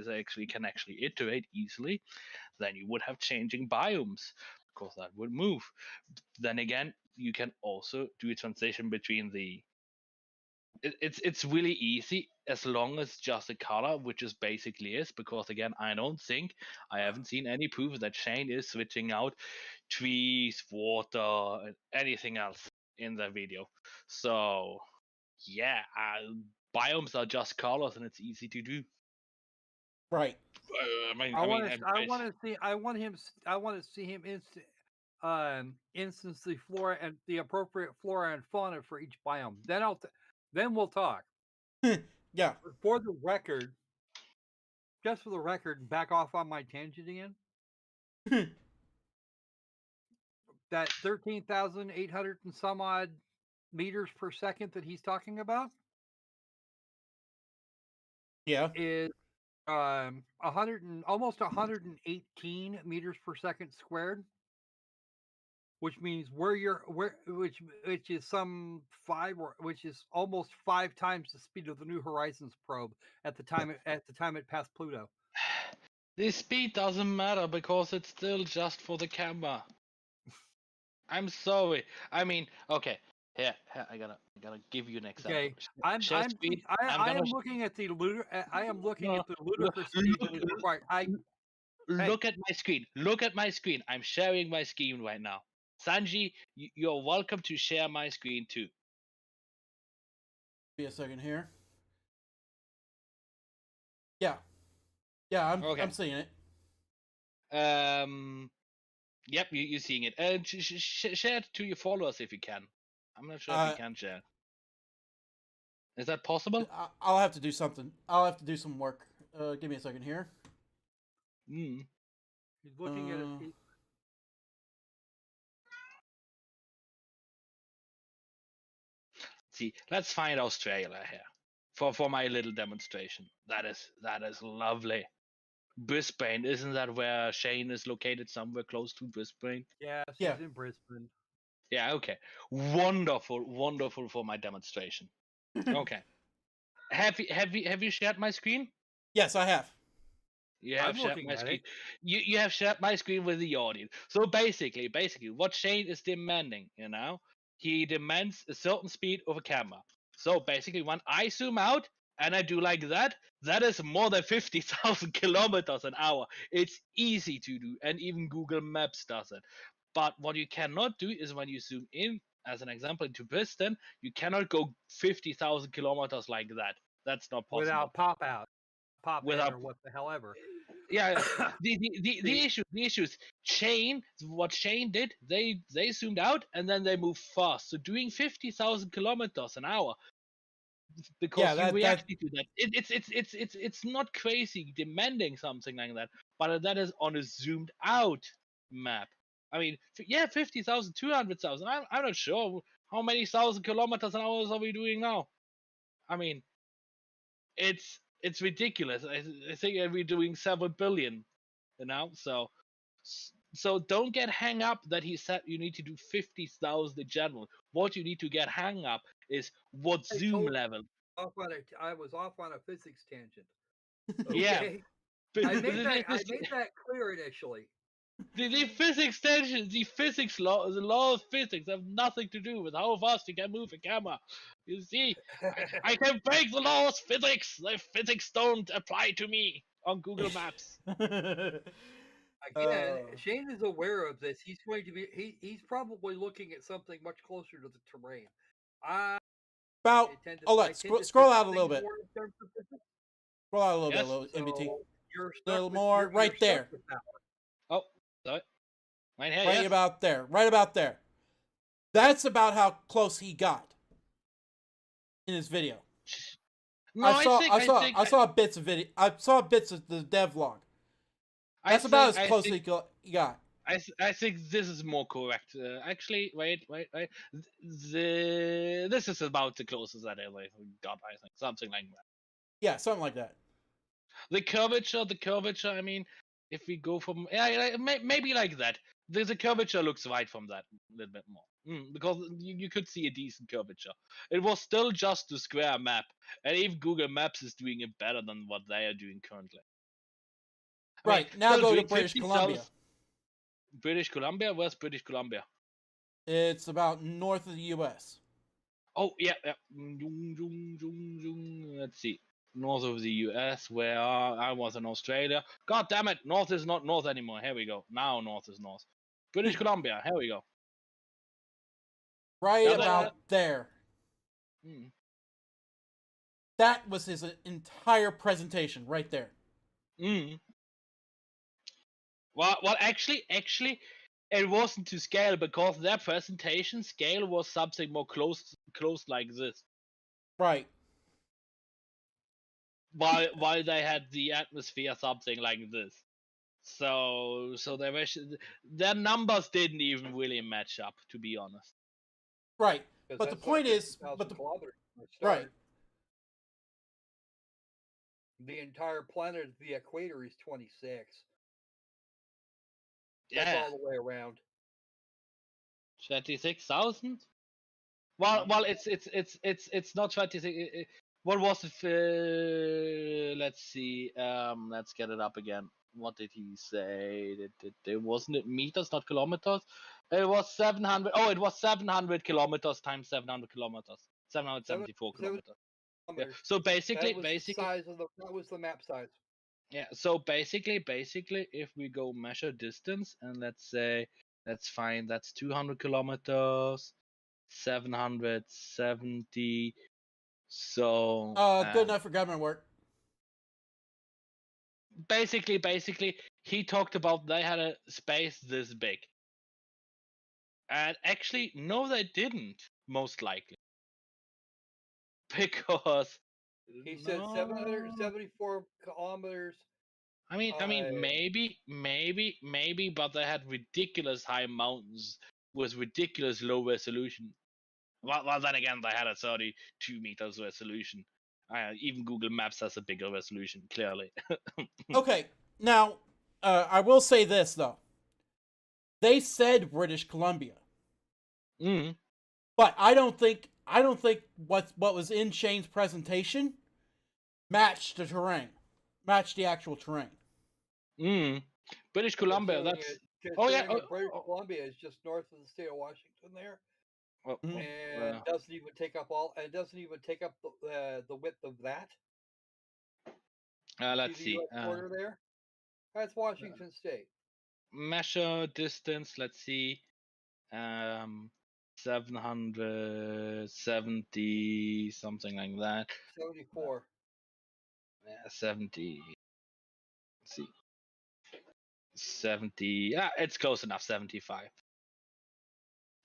can actually iterate easily. Then you would have changing biomes because that would move. Then again, you can also do a transition between the it's really easy as long as just a color, which is basically is, because again, I haven't seen any proof that Shane is switching out trees, water, and anything else in the video. So yeah, biomes are just colors and it's easy to do. Right. I want to see him instance the flora and the appropriate flora and fauna for each biome. Then we'll talk. Yeah. For the record, just for the record, back off on my tangent again. That 13,800 and some odd meters per second that he's talking about Yeah. is 100 and almost 118 meters per second squared, which means which is which is almost 5 times the speed of the New Horizons probe at the time it passed Pluto. The speed doesn't matter because it's still just for the camera. I'm sorry. I mean, okay. Here, I gotta give you an example. Okay, I am looking at the ludicrous speed that is required. Look at my screen. Look at my screen. I'm sharing my screen right now. Sanji, you're welcome to share my screen too. Be a second here. Yeah. Yeah, I'm seeing it. Yep, you're seeing it. Share it to your followers if you can. I'm not sure if you can share. Is that possible? I'll have to do something. I'll have to do some work. Give me a second here. He's looking at it. See, let's find Australia here for my little demonstration. That is lovely. Brisbane, isn't that where Shane is located? Somewhere close to Brisbane. Yeah, she's in Brisbane. Yeah, okay. Wonderful for my demonstration. Okay. Have you shared my screen? Yes, I have. You have shared my screen. You have shared my screen with the audience. So basically, what Shane is demanding, he demands a certain speed of a camera. So basically, when I zoom out and I do like that, that is more than 50,000 kilometers an hour. It's easy to do, and even Google Maps does it. But what you cannot do is when you zoom in, as an example, into Brisbane, you cannot go 50,000 kilometers like that. That's not possible. Without pop in, or what the hell ever. Yeah, the issue is what Shane did, they zoomed out and then they moved fast. So doing 50,000 kilometers an hour, because you react to that, it's not crazy demanding something like that, but that is on a zoomed out map. I mean, 50,000, 200,000. I'm not sure how many thousand kilometers an hour are we doing now. I mean, it's ridiculous. I think we're doing 7 billion, so don't get hung up that he said you need to do 50,000 in general. What you need to get hung up is what zoom level. I was off on a physics tangent. Okay? Yeah, I made that clear initially. The physics tensions, the law of physics have nothing to do with how fast you can move a camera. You see, I can break the laws of physics. The physics don't apply to me on Google Maps. Again, Shane is aware of this. He's going to be. He's probably looking at something much closer to the terrain. Scroll out a little bit. Scroll out a little bit, MBT. A little more, right there. Oh, sorry. Right about there. Right about there. That's about how close he got in his video. No, I saw bits of video. I saw bits of the devlog. That's about as close he got. I think this is more correct. Actually, wait. This is about the closest that I got. I think something like that. Yeah, something like that. The curvature. I mean, if we go from maybe like that, the curvature looks right from that a little bit more, because you could see a decent curvature. It was still just a square map, and even Google Maps is doing it better than what they are doing currently. Right, now go to British Columbia. British Columbia? Where's British Columbia? It's about north of the U.S. Oh, yeah. Let's see. North of the U.S., where I was in Australia. God damn it, north is not north anymore. Here we go. Now north is north. British Columbia, here we go. Right about there. That was his entire presentation right there. Well, actually, it wasn't to scale, because their presentation scale was something more close like this. Right. while they had the atmosphere something like this. So their numbers didn't even really match up, to be honest. Right. Because But the that's like point is, 50,000 kilometers from the right. start. The entire planet, the equator, is 26. That's Yeah, all the way around. 26,000. Well, it's not 26. What was it? Let's see. Let's get it up again. What did he say? It wasn't it meters, not kilometers. It was 700. Oh, it was 700 kilometers times 700 kilometers. 774 kilometers. Yeah. So basically, That was the size of that was the map size. yeah. So basically, if we go measure distance and let's say, let's find that's 200 kilometers, 770. So good enough for government work. basically, he talked about they had a space this big, and actually, no, they didn't. Most likely, because He said 774 kilometers. I mean, maybe, but they had ridiculous high mountains with ridiculous low resolution. Well, then again, they had a 32 meters resolution. Even Google Maps has a bigger resolution, clearly. Okay, now I will say this though. They said British Columbia, but I don't think what was in Shane's presentation matched the terrain, matched the actual terrain. British Columbia. That's British Columbia is just north of the state of Washington there, and doesn't even take up the width of that. Let's see. The US border there. That's Washington State. Measure distance. Let's see. 770 something like that. 74. Yeah, 70. Let's see. 70. Yeah, it's close enough. 75.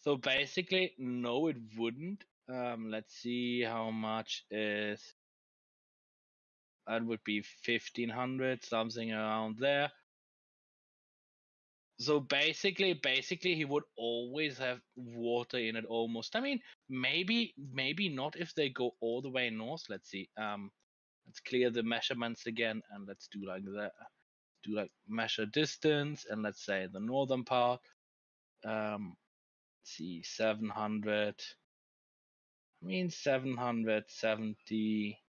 So basically, no, it wouldn't. Let's see how much is. That would be 1500, something around there. So basically, he would always have water in it almost. I mean, maybe not if they go all the way north. Let's see. Let's clear the measurements again, and let's do like that. Do like measure distance, and let's say the northern part. Let's see, 700. I mean, 770.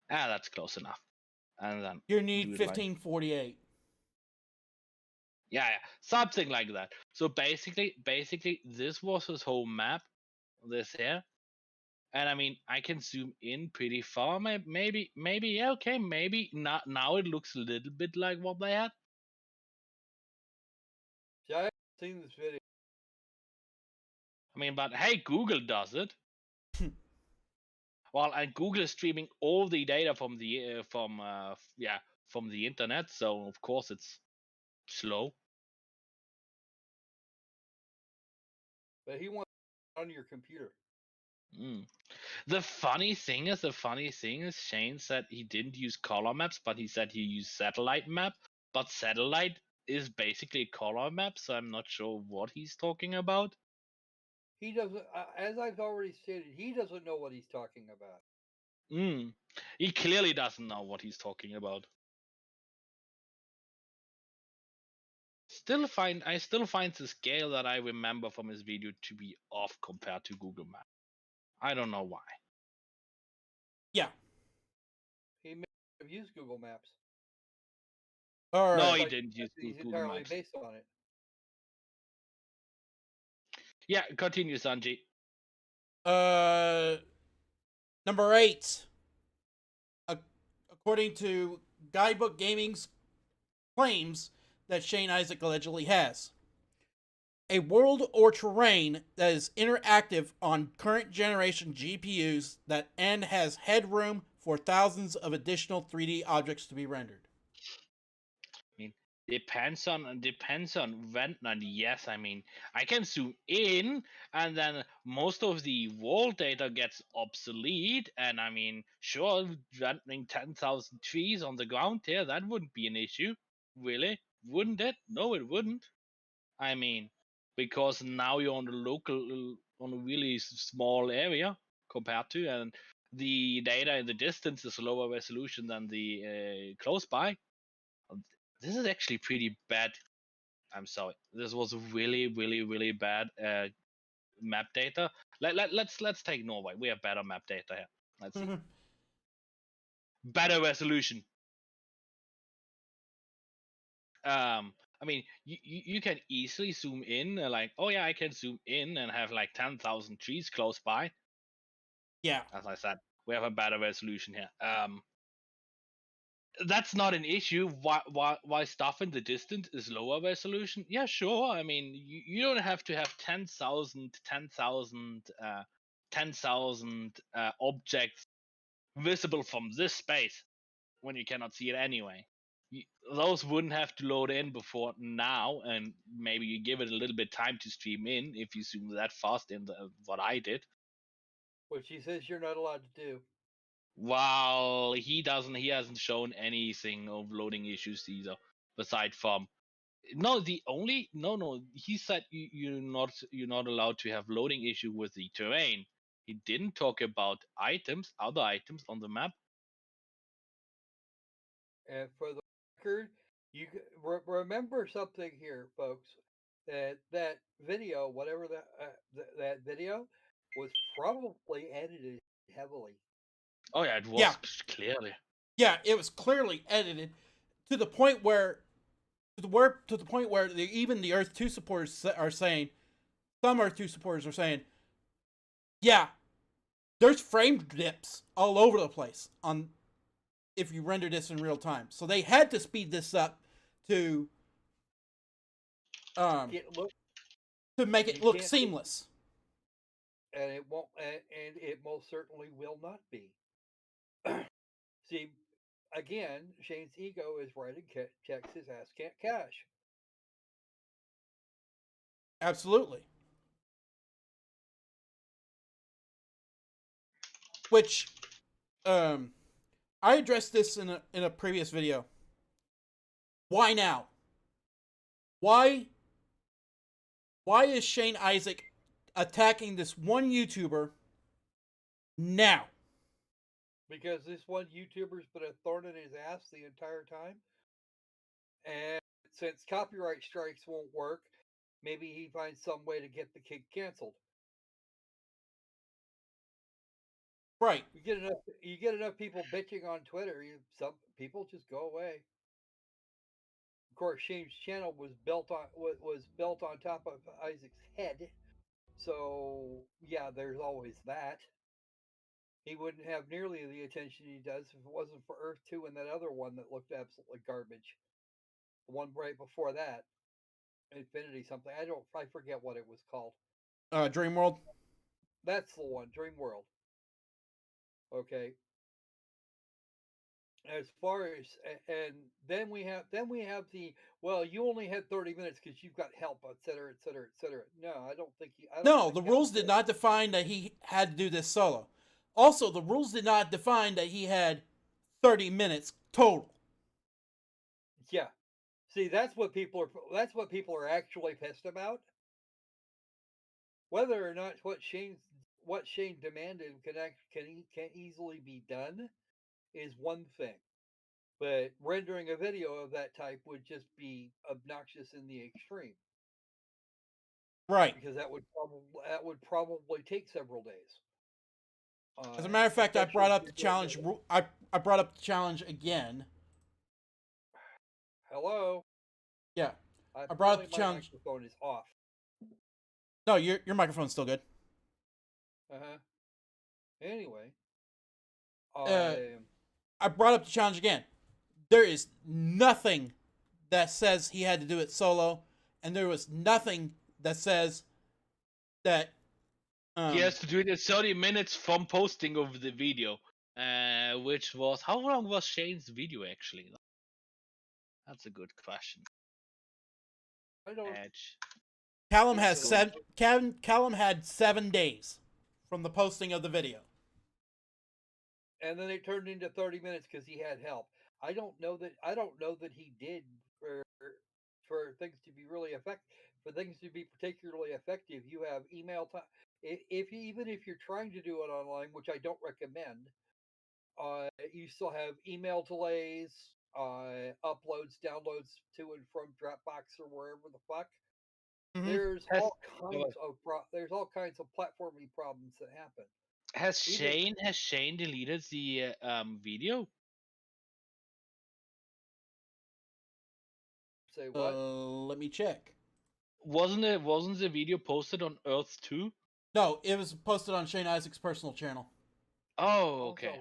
That's close enough. And then you need 1548. Yeah, something like that. So basically, this was his whole map, this here. And I mean, I can zoom in pretty far. Maybe, yeah, okay, maybe not. Now it looks a little bit like what they had. Yeah, I haven't seen this video. I mean, but hey, Google does it. Well, and Google is streaming all the data from the from the internet, so of course it's slow. But he wants it on your computer. The funny thing is, Shane said he didn't use color maps, but he said he used satellite map. But satellite is basically a color map, so I'm not sure what he's talking about. He doesn't, as I've already stated, he doesn't know what he's talking about. He clearly doesn't know what he's talking about. I still find the scale that I remember from his video to be off compared to Google Maps. I don't know why. Yeah. He may have used Google Maps. All right. No, he didn't use Google entirely Maps. Based on it. Yeah, continue, Sanji. Number 8. According to Guidebook Gaming's claims that Shane Isaac allegedly has. A world or terrain that is interactive on current generation GPUs and has headroom for thousands of additional 3D objects to be rendered. I mean, Depends on when. And yes, I mean, I can zoom in, and then most of the wall data gets obsolete. And I mean, sure, rendering 10,000 trees on the ground here, that wouldn't be an issue, really, wouldn't it? No, it wouldn't. I mean, because now you're on a on a really small area compared to, and the data in the distance is lower resolution than the close by. This is actually pretty bad. I'm sorry. This was really bad map data. Let's take Norway. We have better map data here. Let's see. Better resolution. I mean, you can easily zoom in. Like, oh yeah, I can zoom in and have like 10,000 trees close by. Yeah. As I said, we have a better resolution here. That's not an issue. Why stuff in the distance is lower resolution? Yeah, sure. I mean, you don't have to have 10,000 objects visible from this space when you cannot see it anyway. Those wouldn't have to load in before now, and maybe you give it a little bit time to stream in if you zoom that fast in what I did. Which he says you're not allowed to do. While he hasn't shown anything of loading issues either, aside from no, he said you're not allowed to have loading issue with the terrain. He didn't talk about other items on the map. And for the record, you remember something here, folks. That video, whatever that video, was probably edited heavily. Oh yeah, it was Yeah. clearly. Yeah, it was clearly edited to the point where even the Earth 2 supporters are saying, some Earth 2 supporters are saying, yeah, there's frame dips all over the place on if you render this in real time. So they had to speed this up to make it look seamless. And it won't, and it most certainly will not be. See, again, Shane's ego is writing checks his ass can't cash. Absolutely. Which, I addressed this in a previous video. Why now? Why is Shane Isaac attacking this one YouTuber now? Because this one YouTuber's been a thorn in his ass the entire time. And since copyright strikes won't work, maybe he finds some way to get the kid canceled. Right. You get enough people bitching on Twitter, some people just go away. Of course, Shane's channel was built on top of Isaac's head, so yeah, there's always that. He wouldn't have nearly the attention he does if it wasn't for Earth 2 and that other one that looked absolutely garbage. The one right before that, Infinity something. I forget what it was called. Dream World. That's the one, Dream World. Okay. As far as, and then we have the, well, you only had 30 minutes because you've got help, etc., etc., etc. No, I don't think No, the rules did not define that he had to do this solo. Also, the rules did not define that he had 30 minutes total. Yeah. See, that's what people are actually pissed about. Whether or not what Shane demanded can easily be done is one thing. But rendering a video of that type would just be obnoxious in the extreme. Right. Because that would probably take several days. As a matter of fact, I brought up the challenge. I brought up the challenge again. Hello. Yeah, I brought up the challenge. My microphone is off. No, your microphone's still good. Anyway, I brought up the challenge again. There is nothing that says he had to do it solo, and there was nothing that says that he has to do it in 30 minutes from posting of the video, which was, how long was Shane's video actually? That's a good question. I don't. Edge. Callum Yeah, has so- Callum had 7 days from the posting of the video. And then it turned into 30 minutes because he had help. I don't know that he did for things to be really effective. For things to be particularly effective, you have email time. Even if you're trying to do it online, which I don't recommend, you still have email delays, uploads, downloads to and from Dropbox or wherever the fuck. There's Has there's all kinds of platforming problems that happen. has Shane deleted the video? Say what? Let me check. Wasn't the video posted on Earth 2? No, it was posted on Shane Isaac's personal channel. Oh, okay.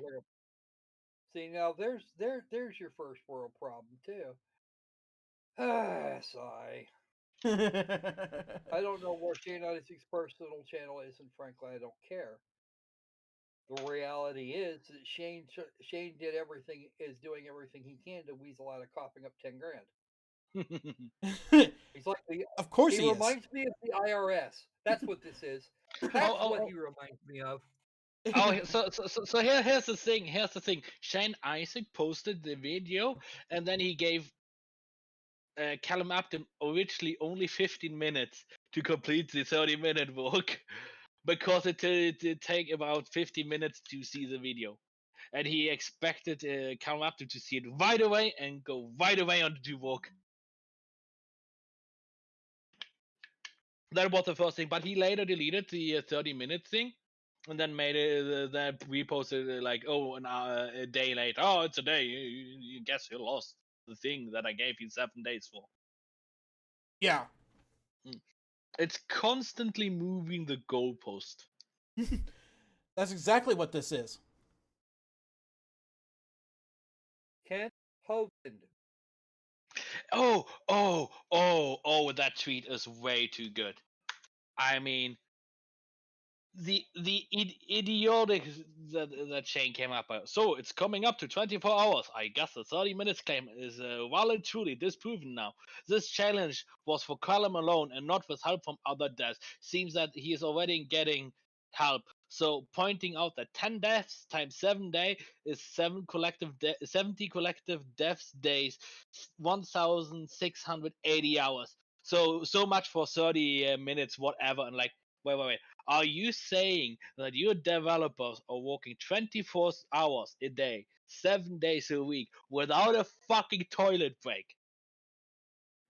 See, now there's your first world problem too. Sigh. I don't know where Shane Isaac's personal channel is, and frankly, I don't care. The reality is that Shane is doing everything he can to weasel out of coughing up 10 grand. He's like Of course he he reminds me of the IRS. That's what this is. That's what he reminds me of. So here's the thing. Here's the thing. Shane Isaac posted the video, and then he gave Callum Upton originally only 15 minutes to complete the 30-minute walk, because it did take about 50 minutes to see the video, and he expected Callum Upton to see it right away and go right away on the walk. That was the first thing, but he later deleted the 30-minute thing, and then made it. Then reposted like, oh, an hour, a day later. Oh, it's a day. You guess you lost the thing that I gave you 7 days for. Yeah. It's constantly moving the goalpost. That's exactly what this is. Kent Hovind. Oh, that tweet is way too good. I mean, the idiotic that Shane came up with. So it's coming up to 24 hours. I guess the 30 minutes claim is well and truly disproven now. This challenge was for Callum alone and not with help from other devs. Seems that he is already getting help. So pointing out that 10 deaths times 7 days is 70 collective deaths days, 1,680 hours. So much for 30 minutes, whatever. And like, wait. Are you saying that your developers are working 24 hours a day, 7 days a week, without a fucking toilet break?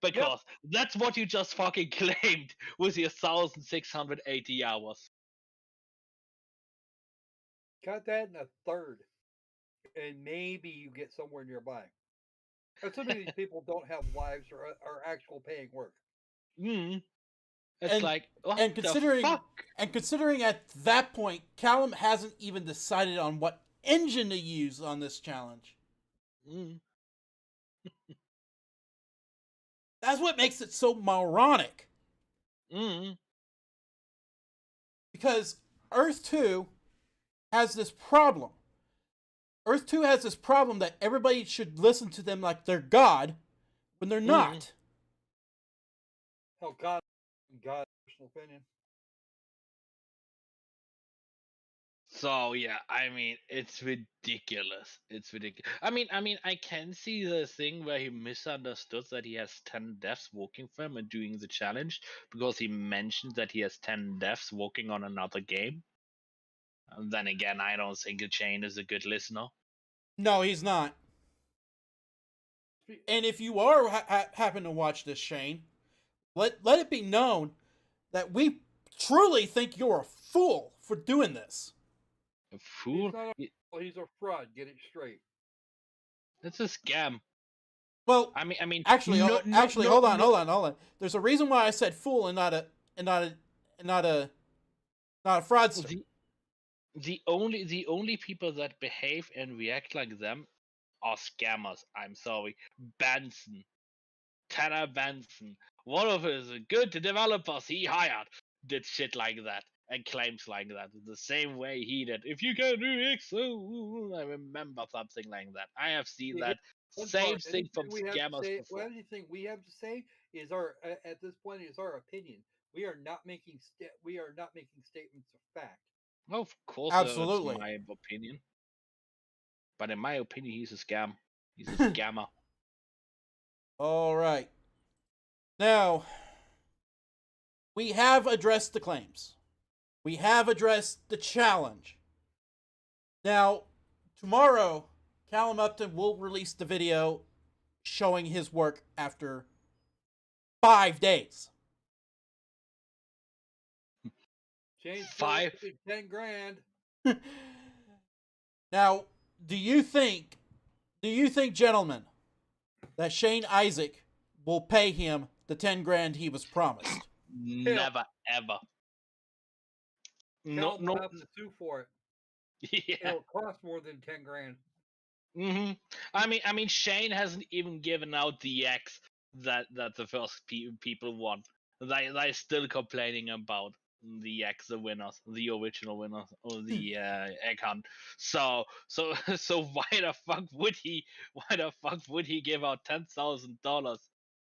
Because that's what you just fucking claimed with your 1,680 hours. Cut that in a third, and maybe you get somewhere nearby. Assuming these people don't have lives or are actual paying work. It's and, like, what and considering the fuck? and considering at that point, Callum hasn't even decided on what engine to use on this challenge. That's what makes it so moronic. Because Earth 2 has this problem. Earth 2 has this problem that everybody should listen to them like they're God when they're not. Oh, God, personal opinion. So yeah, I mean, it's ridiculous. It's ridiculous. I mean, I can see the thing where he misunderstood that he has 10 devs working for him and doing the challenge, because he mentioned that he has 10 devs working on another game. And then again, I don't think Shane is a good listener. No, he's not. And if you are happen to watch this, Shane, let it be known that we truly think you're a fool for doing this. A fool? He's a fraud. Get it straight. It's a scam. Well, I mean, actually, hold on. There's a reason why I said fool and not a fraudster. The only people that behave and react like them are scammers. I'm sorry. Benson. Tanner Benson. One of his good developers he hired did shit like that and claims like that the same way he did. If you can do X, I remember something like that. I have seen that same thing from scammers before. Anything we have to say is our at this point is our opinion. We are not making statements of fact. Of course, it's Absolutely. my opinion. But in my opinion, he's a scam. He's a scammer. All right. Now, we have addressed the claims. We have addressed the challenge. Now, tomorrow, Callum Upton will release the video showing his work after 5 days. Change 5. $10,000. Now, do you think, gentlemen, that Shane Isaac will pay him the 10 grand he was promised? Never ever. No, Cal will no. have to sue for it. Yeah. It'll cost more than $10,000. hmm I mean, Shane hasn't even given out the X that the first people won. They're still complaining about the X, the winners, the original winners, or the egg hunt. So so why the fuck would he? Why the fuck would he give out $10,000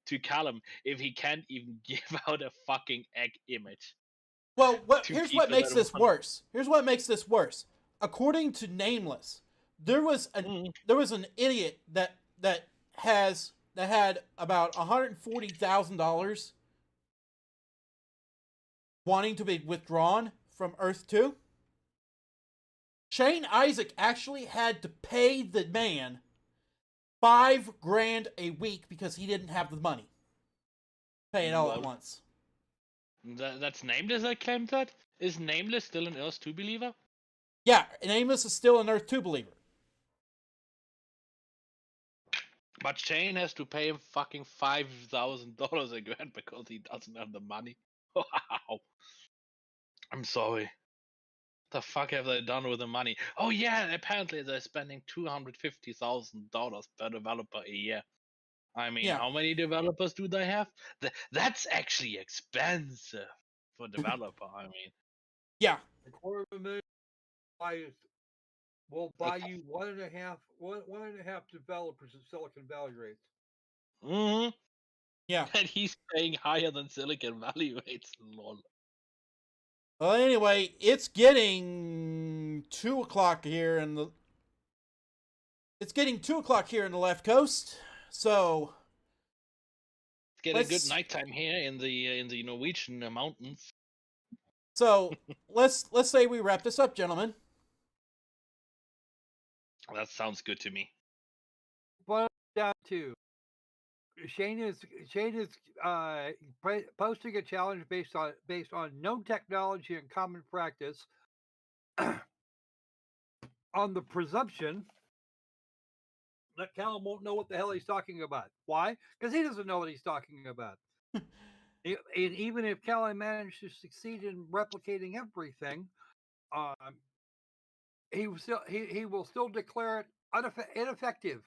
to Callum if he can't even give out a fucking egg image Well, to here's what people makes that this want? worse. Here's what makes this worse. According to Nameless, there was an idiot that had about $140,000 wanting to be withdrawn from Earth 2. Shane Isaac actually had to pay the man $5 grand a week because he didn't have the money. Pay it all at Well, once. that's Nameless that claimed that? Is Nameless still an Earth 2 believer? Yeah, Nameless is still an Earth 2 believer. But Shane has to pay him fucking $5,000 a grand because he doesn't have the money. Wow. I'm sorry. The fuck have they done with the money? Oh yeah, apparently they're spending $250,000 per developer a year. I mean, Yeah. how many developers do they have? That's actually expensive for a developer. I mean, Yeah. $250,000 will buy you one and a half developers at Silicon Valley rates. hmm Yeah. and he's paying higher than Silicon Valley rates. Lol. Well, anyway, it's getting 2 o'clock here in the. It's getting 2 o'clock here in the left coast, so It's getting good nighttime here in the Norwegian mountains. So let's say we wrap this up, gentlemen. That sounds good to me. But down to Shane is posting a challenge based on known technology and common practice on the presumption that Callum won't know what the hell he's talking about. Why? Because he doesn't know what he's talking about. And even if Callum managed to succeed in replicating everything, he will still declare it ineffective,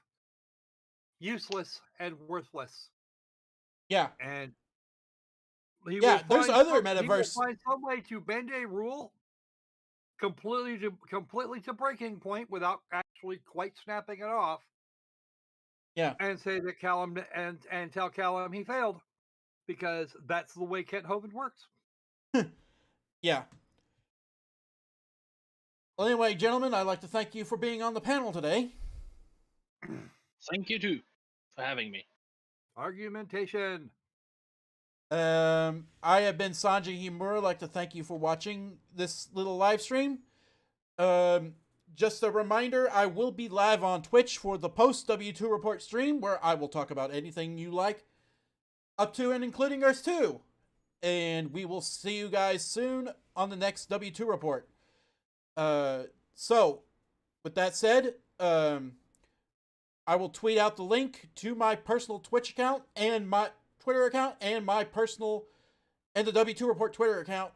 useless, and worthless. Yeah. And there's other he will metaverse. find some way to bend a rule completely to breaking point without actually quite snapping it off. Yeah. And say that Callum and tell Callum he failed because that's the way Kent Hovind works. Yeah. Well, anyway, gentlemen, I'd like to thank you for being on the panel today. Thank you too for having me. Argumentation. I have been Sanjay Himura. I'd like to thank you for watching this little live stream. Just a reminder, I will be live on Twitch for the post W2 report stream where I will talk about anything you like, up to and including Earth 2. And we will see you guys soon on the next W2 report. So, with that said, I will tweet out the link to my personal Twitch account and my Twitter account and my personal and the W2 Report Twitter account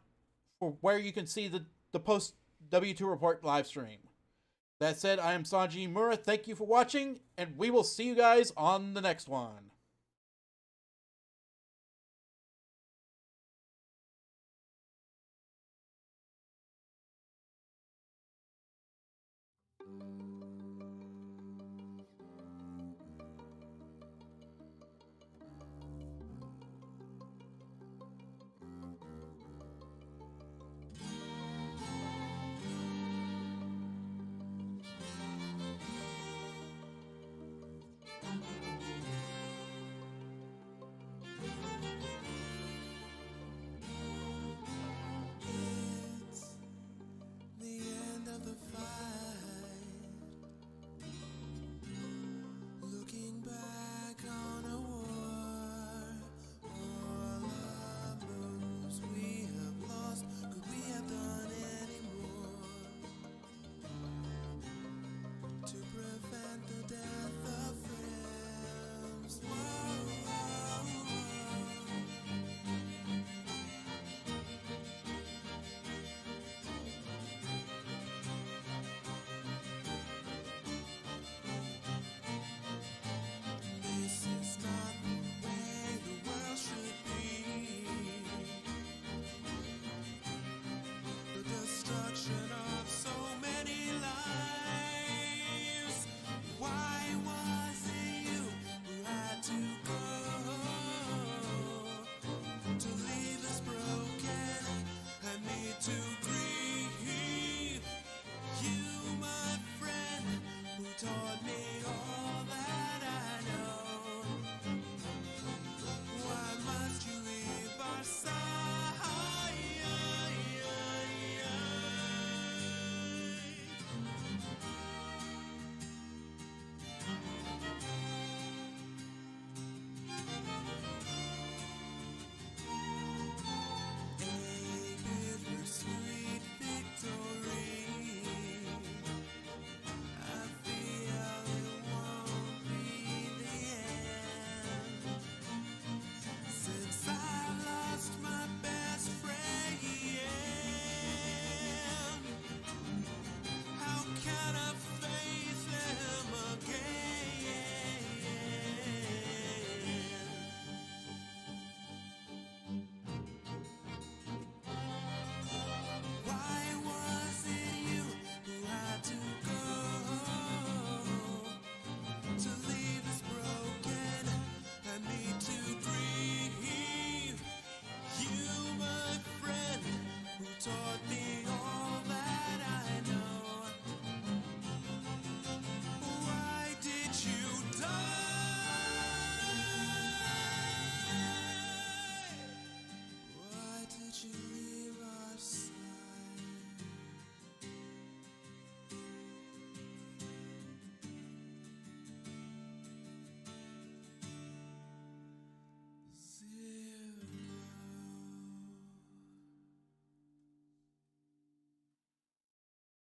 for where you can see the post W2 Report live stream. That said, I am Sanji Mura. Thank you for watching, and we will see you guys on the next one.